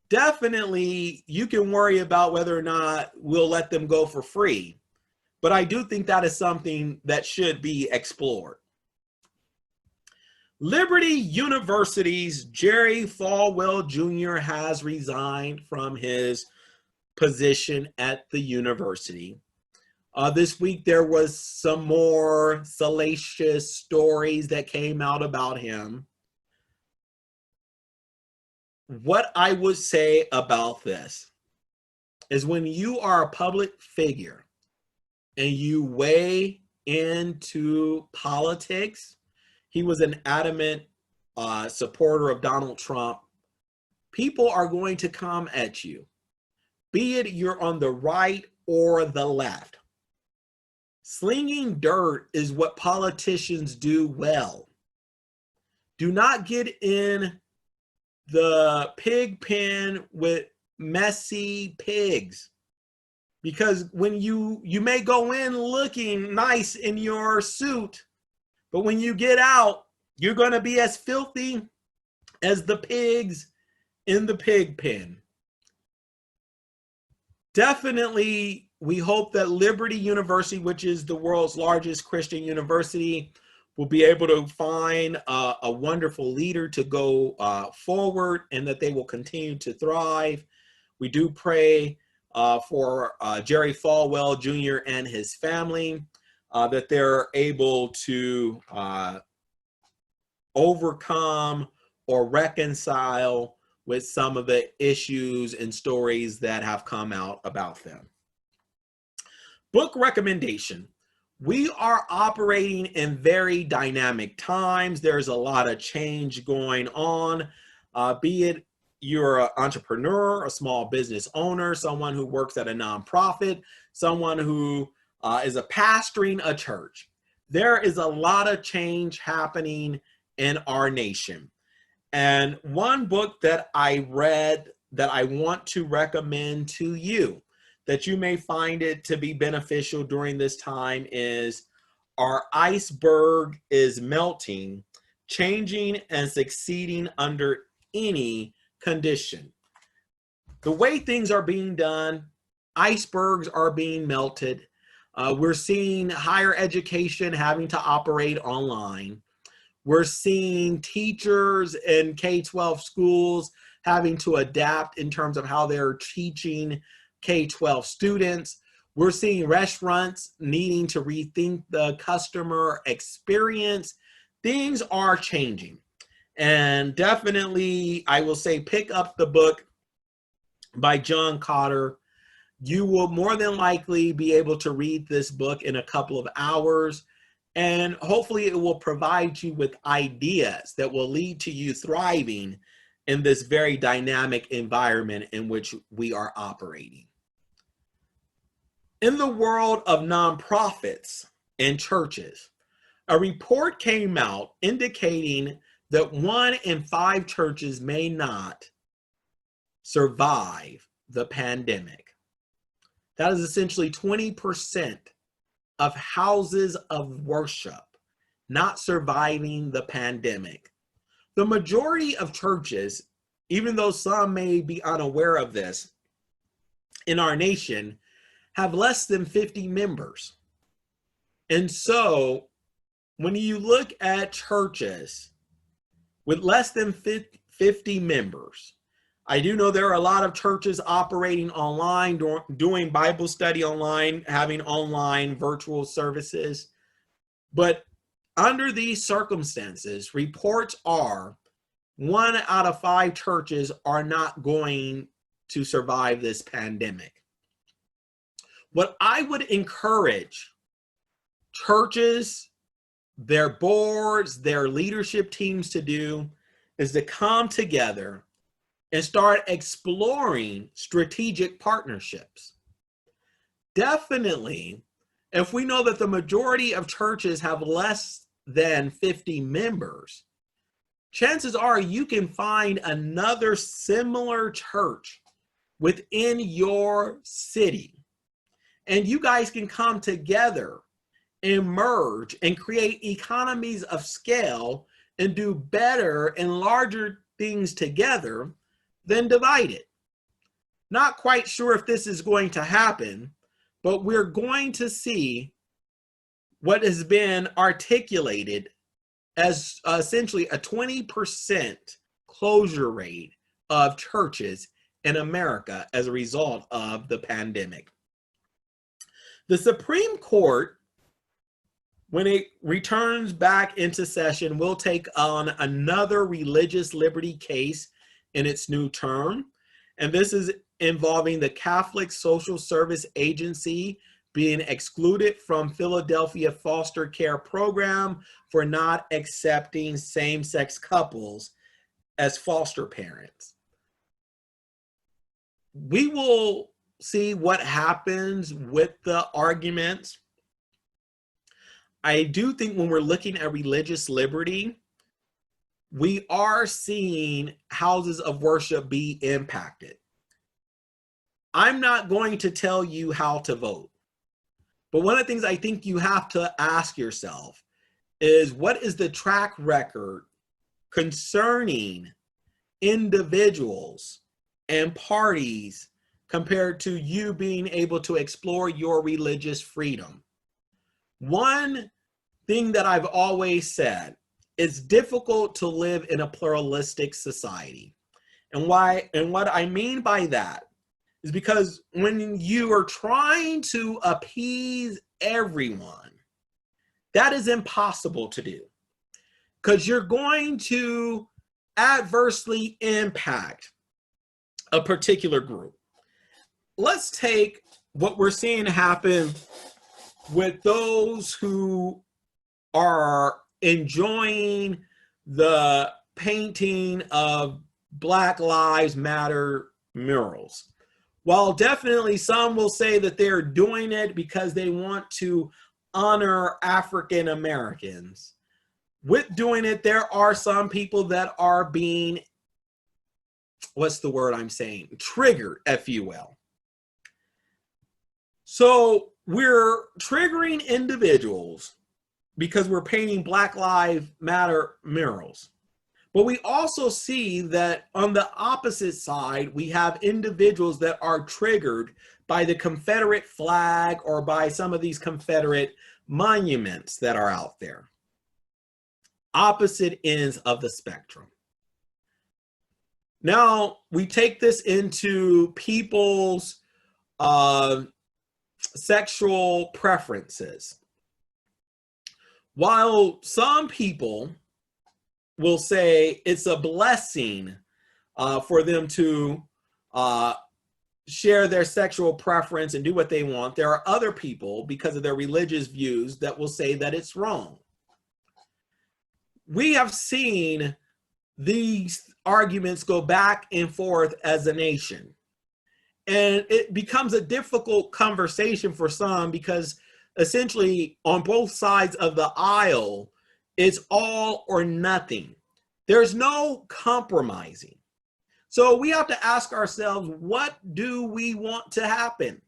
definitely you can worry about whether or not we'll let them go for free. But I do think that is something that should be explored. Liberty University's Jerry Falwell Jr. has resigned from his position at the university. This week there was some more salacious stories that came out about him. What I would say about this is when you are a public figure and you weigh into politics, he was an adamant supporter of Donald Trump. People are going to come at you, be it you're on the right or the left. Slinging dirt is what politicians do well. Do not get in the pig pen with messy pigs, because when you may go in looking nice in your suit, but when you get out, you're going to be as filthy as the pigs in the pig pen. Definitely, we hope that Liberty University, which is the world's largest Christian university, will be able to find a wonderful leader to go forward, and that they will continue to thrive. We do pray for Jerry Falwell Jr. and his family, that they're able to overcome or reconcile with some of the issues and stories that have come out about them. Book recommendation. We are operating in very dynamic times. There's a lot of change going on, be it you're an entrepreneur, a small business owner, someone who works at a nonprofit, someone who is a pastoring a church. There is a lot of change happening in our nation. And one book that I read that I want to recommend to you, that you may find it to be beneficial during this time, is Our Iceberg is Melting, Changing and Succeeding Under Any Condition. The way things are being done, icebergs are being melted. We're seeing higher education having to operate online. We're seeing teachers in K-12 schools having to adapt in terms of how they're teaching K-12 students. We're seeing restaurants needing to rethink the customer experience. Things are changing. And definitely, I will say, pick up the book by John Cotter. You will more than likely be able to read this book in a couple of hours, and hopefully it will provide you with ideas that will lead to you thriving in this very dynamic environment in which we are operating. In the world of nonprofits and churches, a report came out indicating that 1 in 5 churches may not survive the pandemic. That is essentially 20% of houses of worship not surviving the pandemic. The majority of churches, even though some may be unaware of this, in our nation have less than 50 members. And so when you look at churches with less than 50 members, I do know there are a lot of churches operating online, doing Bible study online, having online virtual services. But under these circumstances, reports are 1 out of 5 churches are not going to survive this pandemic. What I would encourage churches, their boards, their leadership teams to do is to come together and start exploring strategic partnerships. Definitely, if we know that the majority of churches have less than 50 members, chances are you can find another similar church within your city, and you guys can come together and merge and create economies of scale and do better and larger things together than divided. Not quite sure if this is going to happen, but we're going to see what has been articulated as essentially a 20% closure rate of churches in America as a result of the pandemic. The Supreme Court, when it returns back into session, will take on another religious liberty case in its new term. And this is involving the Catholic Social Service Agency being excluded from Philadelphia foster care program for not accepting same-sex couples as foster parents. We will see what happens with the arguments. I do think when we're looking at religious liberty, we are seeing houses of worship be impacted. I'm not going to tell you how to vote, but one of the things I think you have to ask yourself is, what is the track record concerning individuals and parties compared to you being able to explore your religious freedom? One thing that I've always said, it's difficult to live in a pluralistic society. And what I mean by that is because when you are trying to appease everyone, that is impossible to do, because you're going to adversely impact a particular group. Let's take what we're seeing happen with those who are enjoying the painting of Black Lives Matter murals. While definitely some will say that they're doing it because they want to honor African Americans, with doing it, there are some people that are being, what's the word I'm saying? Triggered, if you will. So we're triggering individuals because we're painting Black Lives Matter murals. But we also see that on the opposite side, we have individuals that are triggered by the Confederate flag or by some of these Confederate monuments that are out there. Opposite ends of the spectrum. Now, we take this into people's sexual preferences. While some people will say it's a blessing for them to share their sexual preference and do what they want, there are other people, because of their religious views, that will say that it's wrong. We have seen these arguments go back and forth as a nation. And it becomes a difficult conversation for some because essentially on both sides of the aisle, it's all or nothing. There's no compromising. So we have to ask ourselves, what do we want to happen?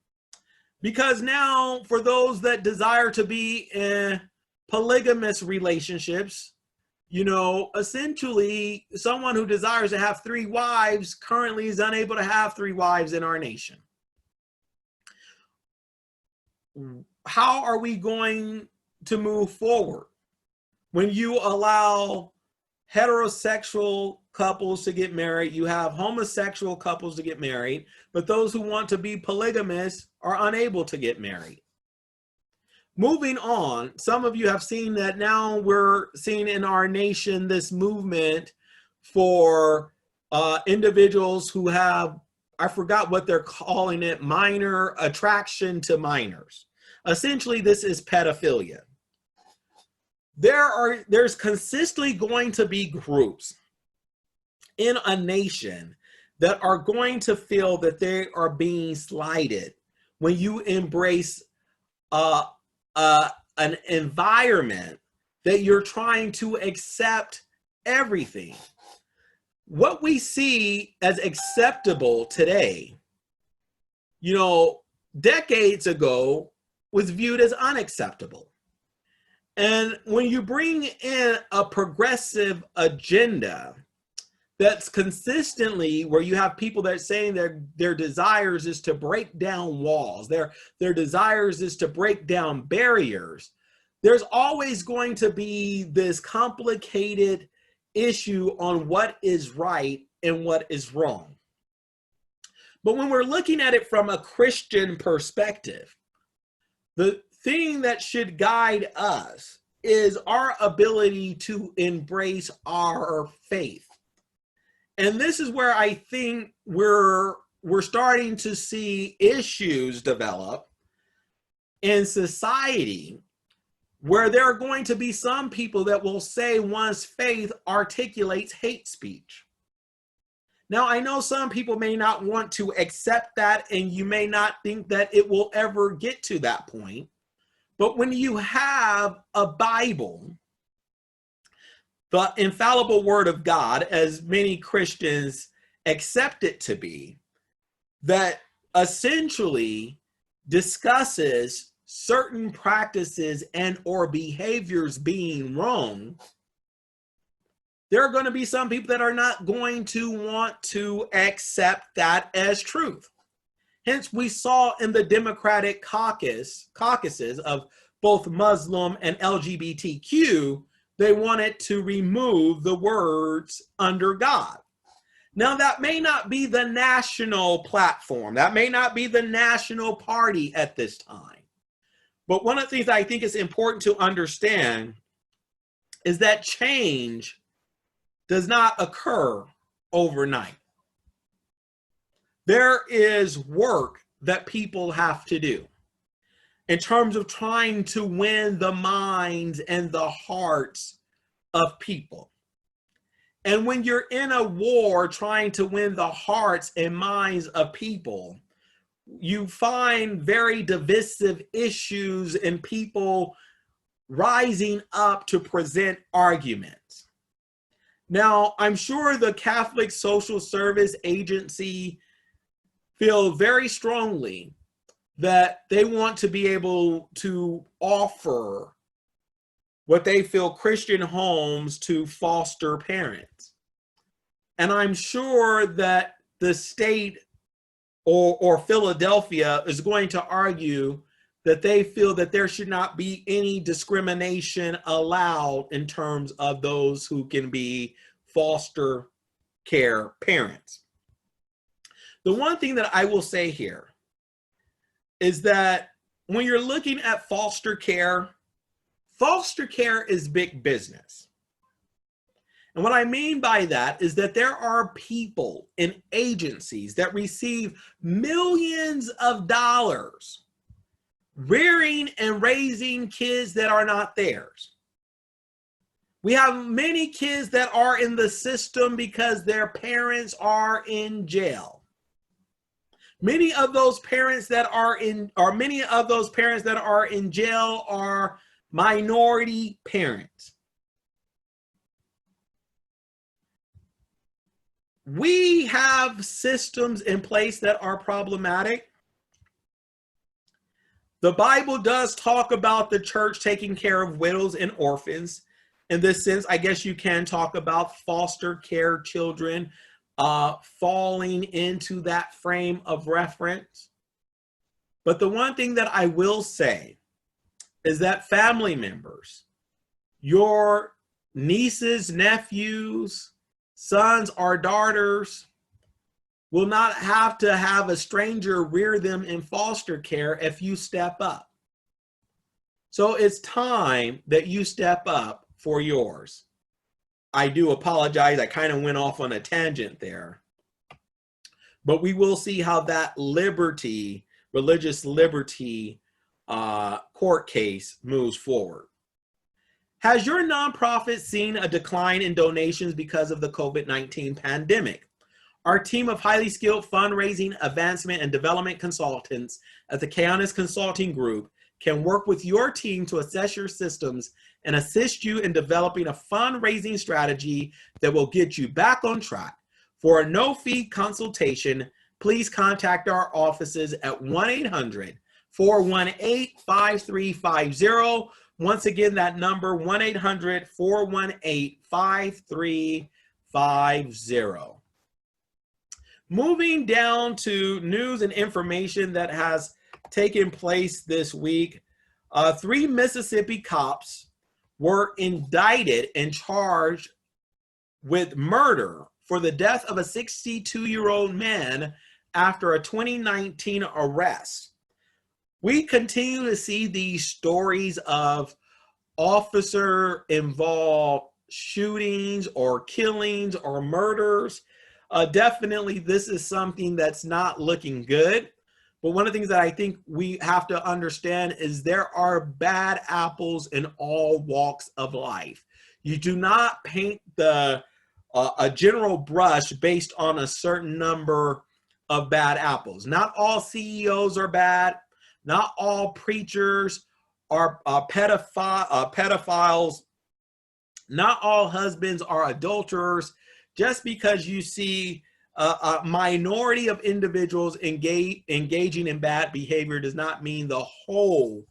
Because now for those that desire to be in polygamous relationships, you know, essentially someone who desires to have 3 wives currently is unable to have 3 wives in our nation. How are we going to move forward when you allow heterosexual couples to get married, you have homosexual couples to get married, but those who want to be polygamous are unable to get married? Moving on, some of you have seen that now we're seeing in our nation this movement for individuals who have, I forgot what they're calling it, minor attraction to minors. Essentially, this is pedophilia. There's consistently going to be groups in a nation that are going to feel that they are being slighted when you embrace an environment that you're trying to accept everything. What we see as acceptable today, you know, decades ago was viewed as unacceptable. And when you bring in a progressive agenda that's consistently where you have people that are saying their desires is to break down walls, their desires is to break down barriers, there's always going to be this complicated issue on what is right and what is wrong. But when we're looking at it from a Christian perspective, the thing that should guide us is our ability to embrace our faith. And this is where I think we're starting to see issues develop in society where there are going to be some people that will say one's faith articulates hate speech. Now, I know some people may not want to accept that, and you may not think that it will ever get to that point. But when you have a Bible, the infallible word of God, as many Christians accept it to be, that essentially discusses certain practices and or behaviors being wrong, there are going to be some people that are not going to want to accept that as truth. Hence, we saw in the Democratic caucuses of both Muslim and LGBTQ, they wanted to remove the words under God. Now, that may not be the national platform. That may not be the national party at this time. But one of the things I think is important to understand is that change does not occur overnight. There is work that people have to do. in terms of trying to win the minds and the hearts of people. And when you're in a war trying to win the hearts and minds of people, you find very divisive issues and people rising up to present arguments. Now, I'm sure the Catholic Social Service Agency feel very strongly that they want to be able to offer what they feel Christian homes to foster parents. And I'm sure that the state or Philadelphia is going to argue that they feel that there should not be any discrimination allowed in terms of those who can be foster care parents. The one thing that I will say here is that when you're looking at foster care is big business. And what I mean by that is that there are people and agencies that receive millions of dollars rearing and raising kids that are not theirs. We have many kids that are in the system because their parents are in jail. Many of those parents that are in jail are minority parents. We have systems in place that are problematic. The Bible does talk about the church taking care of widows and orphans. In this sense, I guess you can talk about foster care children falling into that frame of reference. But the one thing that I will say is that family members, your nieces, nephews, sons or daughters will not have to have a stranger rear them in foster care if you step up. So it's time that you step up for yours. I do apologize. I kind of went off on a tangent there. But we will see how that liberty, religious liberty court case moves forward. Has your nonprofit seen a decline in donations because of the COVID-19 pandemic? Our team of highly skilled fundraising, advancement, and development consultants at the Kayannus Consulting Group can work with your team to assess your systems and assist you in developing a fundraising strategy that will get you back on track. For a no-fee consultation, please contact our offices at 1-800-418-5350. Once again, that number, 1-800-418-5350. Moving down to news and information that has taken place this week, 3 Mississippi cops were indicted and charged with murder for the death of a 62-year-old man after a 2019 arrest. We continue to see these stories of officer-involved shootings or killings or murders. Definitely, this is something that's not looking good. But one of the things that I think we have to understand is there are bad apples in all walks of life. You do not paint a general brush based on a certain number of bad apples. Not all CEOs are bad. Not all preachers are pedophiles. Not all husbands are adulterers. Just because you see a minority of individuals engaging in bad behavior does not mean the whole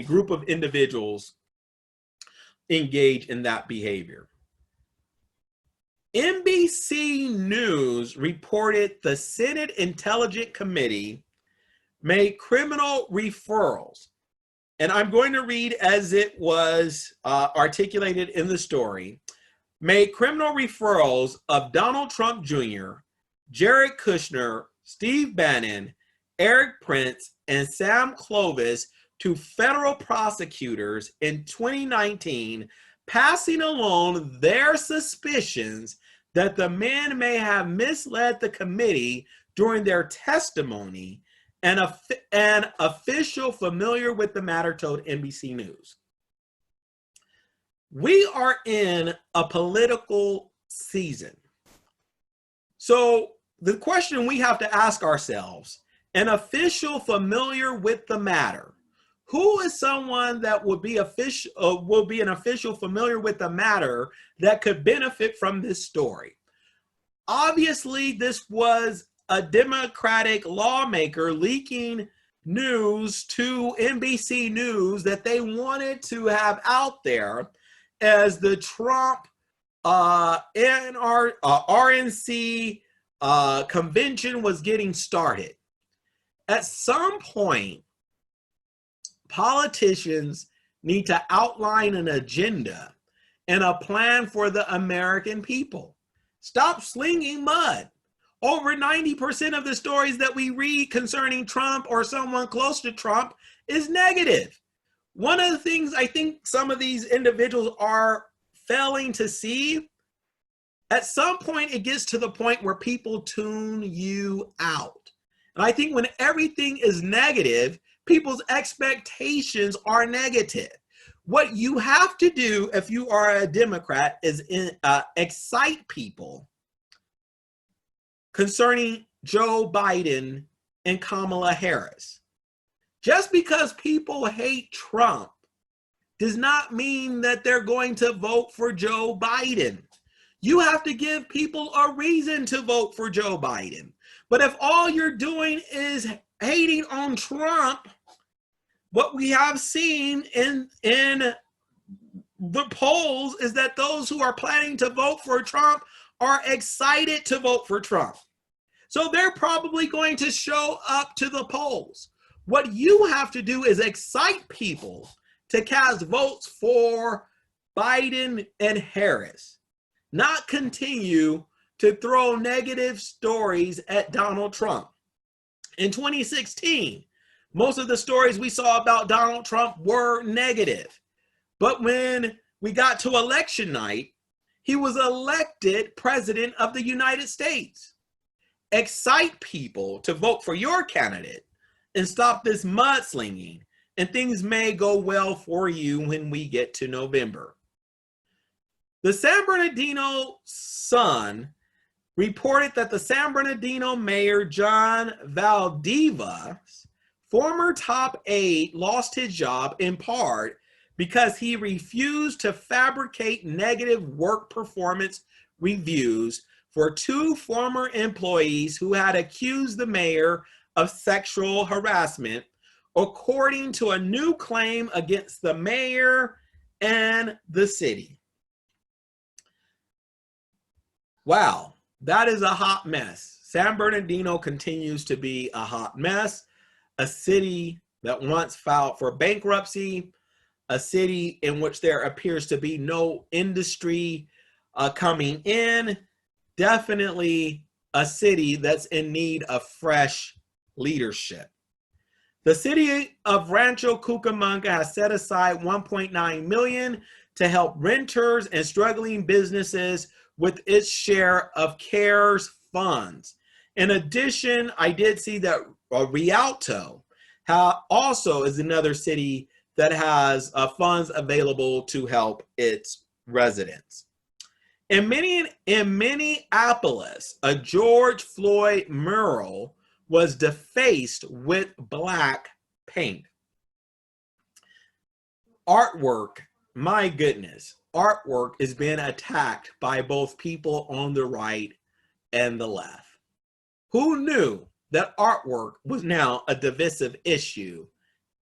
group of individuals engage in that behavior. NBC News reported the Senate Intelligence Committee made criminal referrals. And I'm going to read as it was articulated in the story. Made criminal referrals of Donald Trump Jr., Jared Kushner, Steve Bannon, Eric Prince, and Sam Clovis to federal prosecutors in 2019, passing along their suspicions that the men may have misled the committee during their testimony An official familiar with the matter told NBC News. We are in a political season. So the question we have to ask ourselves, an official familiar with the matter. Who is someone that would be an official familiar with the matter that could benefit from this story? Obviously, this was a Democratic lawmaker leaking news to NBC News that they wanted to have out there as the Trump RNC convention was getting started. At some point, politicians need to outline an agenda and a plan for the American people. Stop slinging mud. Over 90% of the stories that we read concerning Trump or someone close to Trump is negative. One of the things I think some of these individuals are failing to see, at some point it gets to the point where people tune you out. And I think when everything is negative, people's expectations are negative. What you have to do if you are a Democrat is excite people concerning Joe Biden and Kamala Harris. Just because people hate Trump does not mean that they're going to vote for Joe Biden. You have to give people a reason to vote for Joe Biden. But if all you're doing is hating on Trump, what we have seen in the polls is that those who are planning to vote for Trump are excited to vote for Trump. So they're probably going to show up to the polls. What you have to do is excite people to cast votes for Biden and Harris, not continue to throw negative stories at Donald Trump. In 2016, most of the stories we saw about Donald Trump were negative. But when we got to election night, he was elected president of the United States. Excite people to vote for your candidate and stop this mudslinging, and things may go well for you when we get to November. The San Bernardino Sun reported that the San Bernardino mayor, John Valdiva's former top aide, lost his job in part because he refused to fabricate negative work performance reviews for two former employees who had accused the mayor of sexual harassment, according to a new claim against the mayor and the city. Wow, that is a hot mess. San Bernardino continues to be a hot mess, a city that once filed for bankruptcy, a city in which there appears to be no industry coming in, definitely a city that's in need of fresh leadership. The city of Rancho Cucamonga has set aside $1.9 million to help renters and struggling businesses with its share of CARES funds. In addition, I did see that Rialto also is another city that has funds available to help its residents. In Minneapolis, a George Floyd mural was defaced with black paint. Artwork, my goodness, artwork is being attacked by both people on the right and the left. Who knew that artwork was now a divisive issue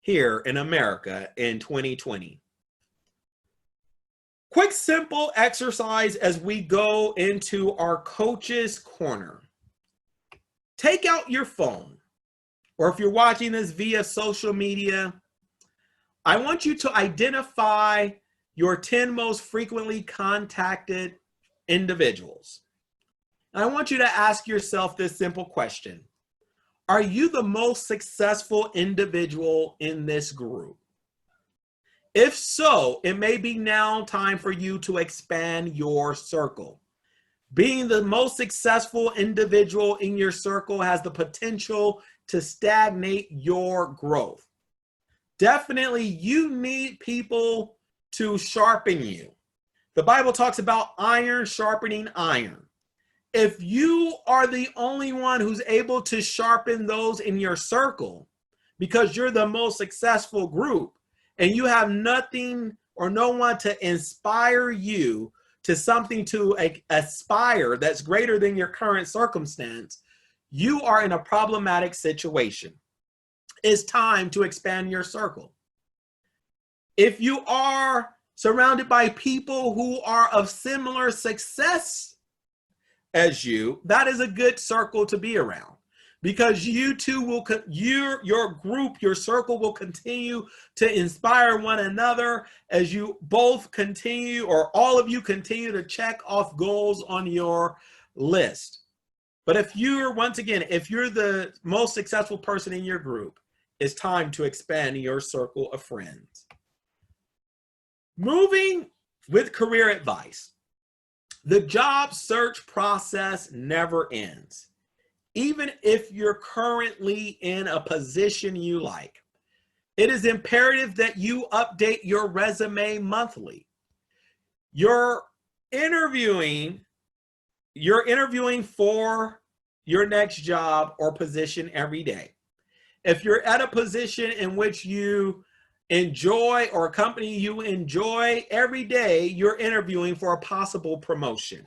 here in America in 2020? Quick, simple exercise as we go into our coach's corner. Take out your phone, or if you're watching this via social media, I want you to identify your 10 most frequently contacted individuals. And I want you to ask yourself this simple question. Are you the most successful individual in this group? If so, it may be now time for you to expand your circle. Being the most successful individual in your circle has the potential to stagnate your growth. Definitely, you need people to sharpen you. The Bible talks about iron sharpening iron. If you are the only one who's able to sharpen those in your circle because you're the most successful group and you have nothing or no one to inspire you to something to aspire that's greater than your current circumstance, you are in a problematic situation. It's time to expand your circle. If you are surrounded by people who are of similar success as you, that is a good circle to be around, because you two will, your group, your circle will continue to inspire one another as you both continue, or all of you continue to check off goals on your list. But if you're, once again, if you're the most successful person in your group, it's time to expand your circle of friends. Moving with career advice. The job search process never ends. Even if you're currently in a position you like, it is imperative that you update your resume monthly. You're interviewing for your next job or position every day. If you're at a position in which you enjoy, or a company you enjoy, every day you're interviewing for a possible promotion.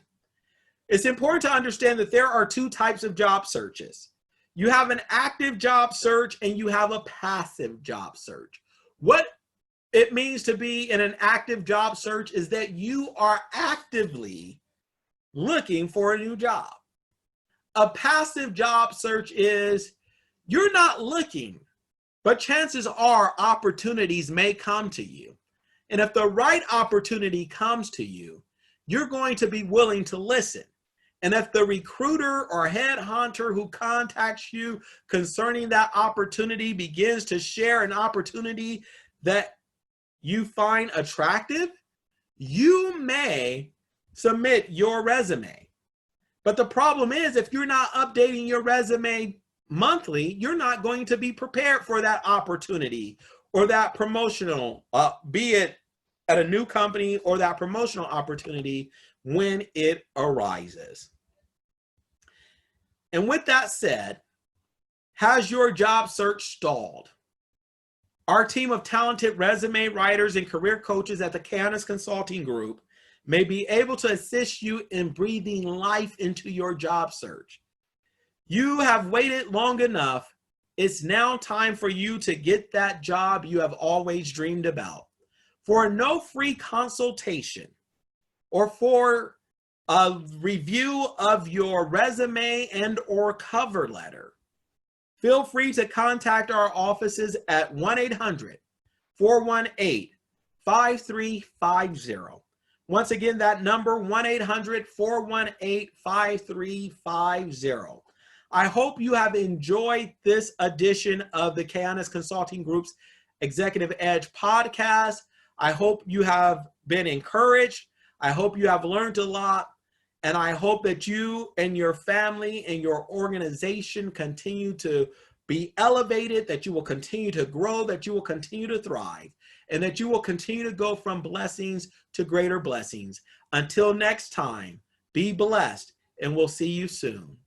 It's important to understand that there are two types of job searches. You have an active job search and you have a passive job search. What it means to be in an active job search is that you are actively looking for a new job. A passive job search is you're not looking, but chances are opportunities may come to you. And if the right opportunity comes to you, you're going to be willing to listen. And if the recruiter or headhunter who contacts you concerning that opportunity begins to share an opportunity that you find attractive, you may submit your resume. But the problem is, if you're not updating your resume monthly, you're not going to be prepared for that opportunity or that promotional, be it at a new company or that promotional opportunity when it arises. And with that said, has your job search stalled? Our team of talented resume writers and career coaches at the Kayannus Consulting Group may be able to assist you in breathing life into your job search. You have waited long enough. It's now time for you to get that job you have always dreamed about. For no free consultation or for a review of your resume and or cover letter, feel free to contact our offices at 1-800-418-5350. Once again, that number, 1-800-418-5350. I hope you have enjoyed this edition of the Kayannus Consulting Group's Executive Edge podcast. I hope you have been encouraged. I hope you have learned a lot. And I hope that you and your family and your organization continue to be elevated, that you will continue to grow, that you will continue to thrive, and that you will continue to go from blessings to greater blessings. Until next time, be blessed, and we'll see you soon.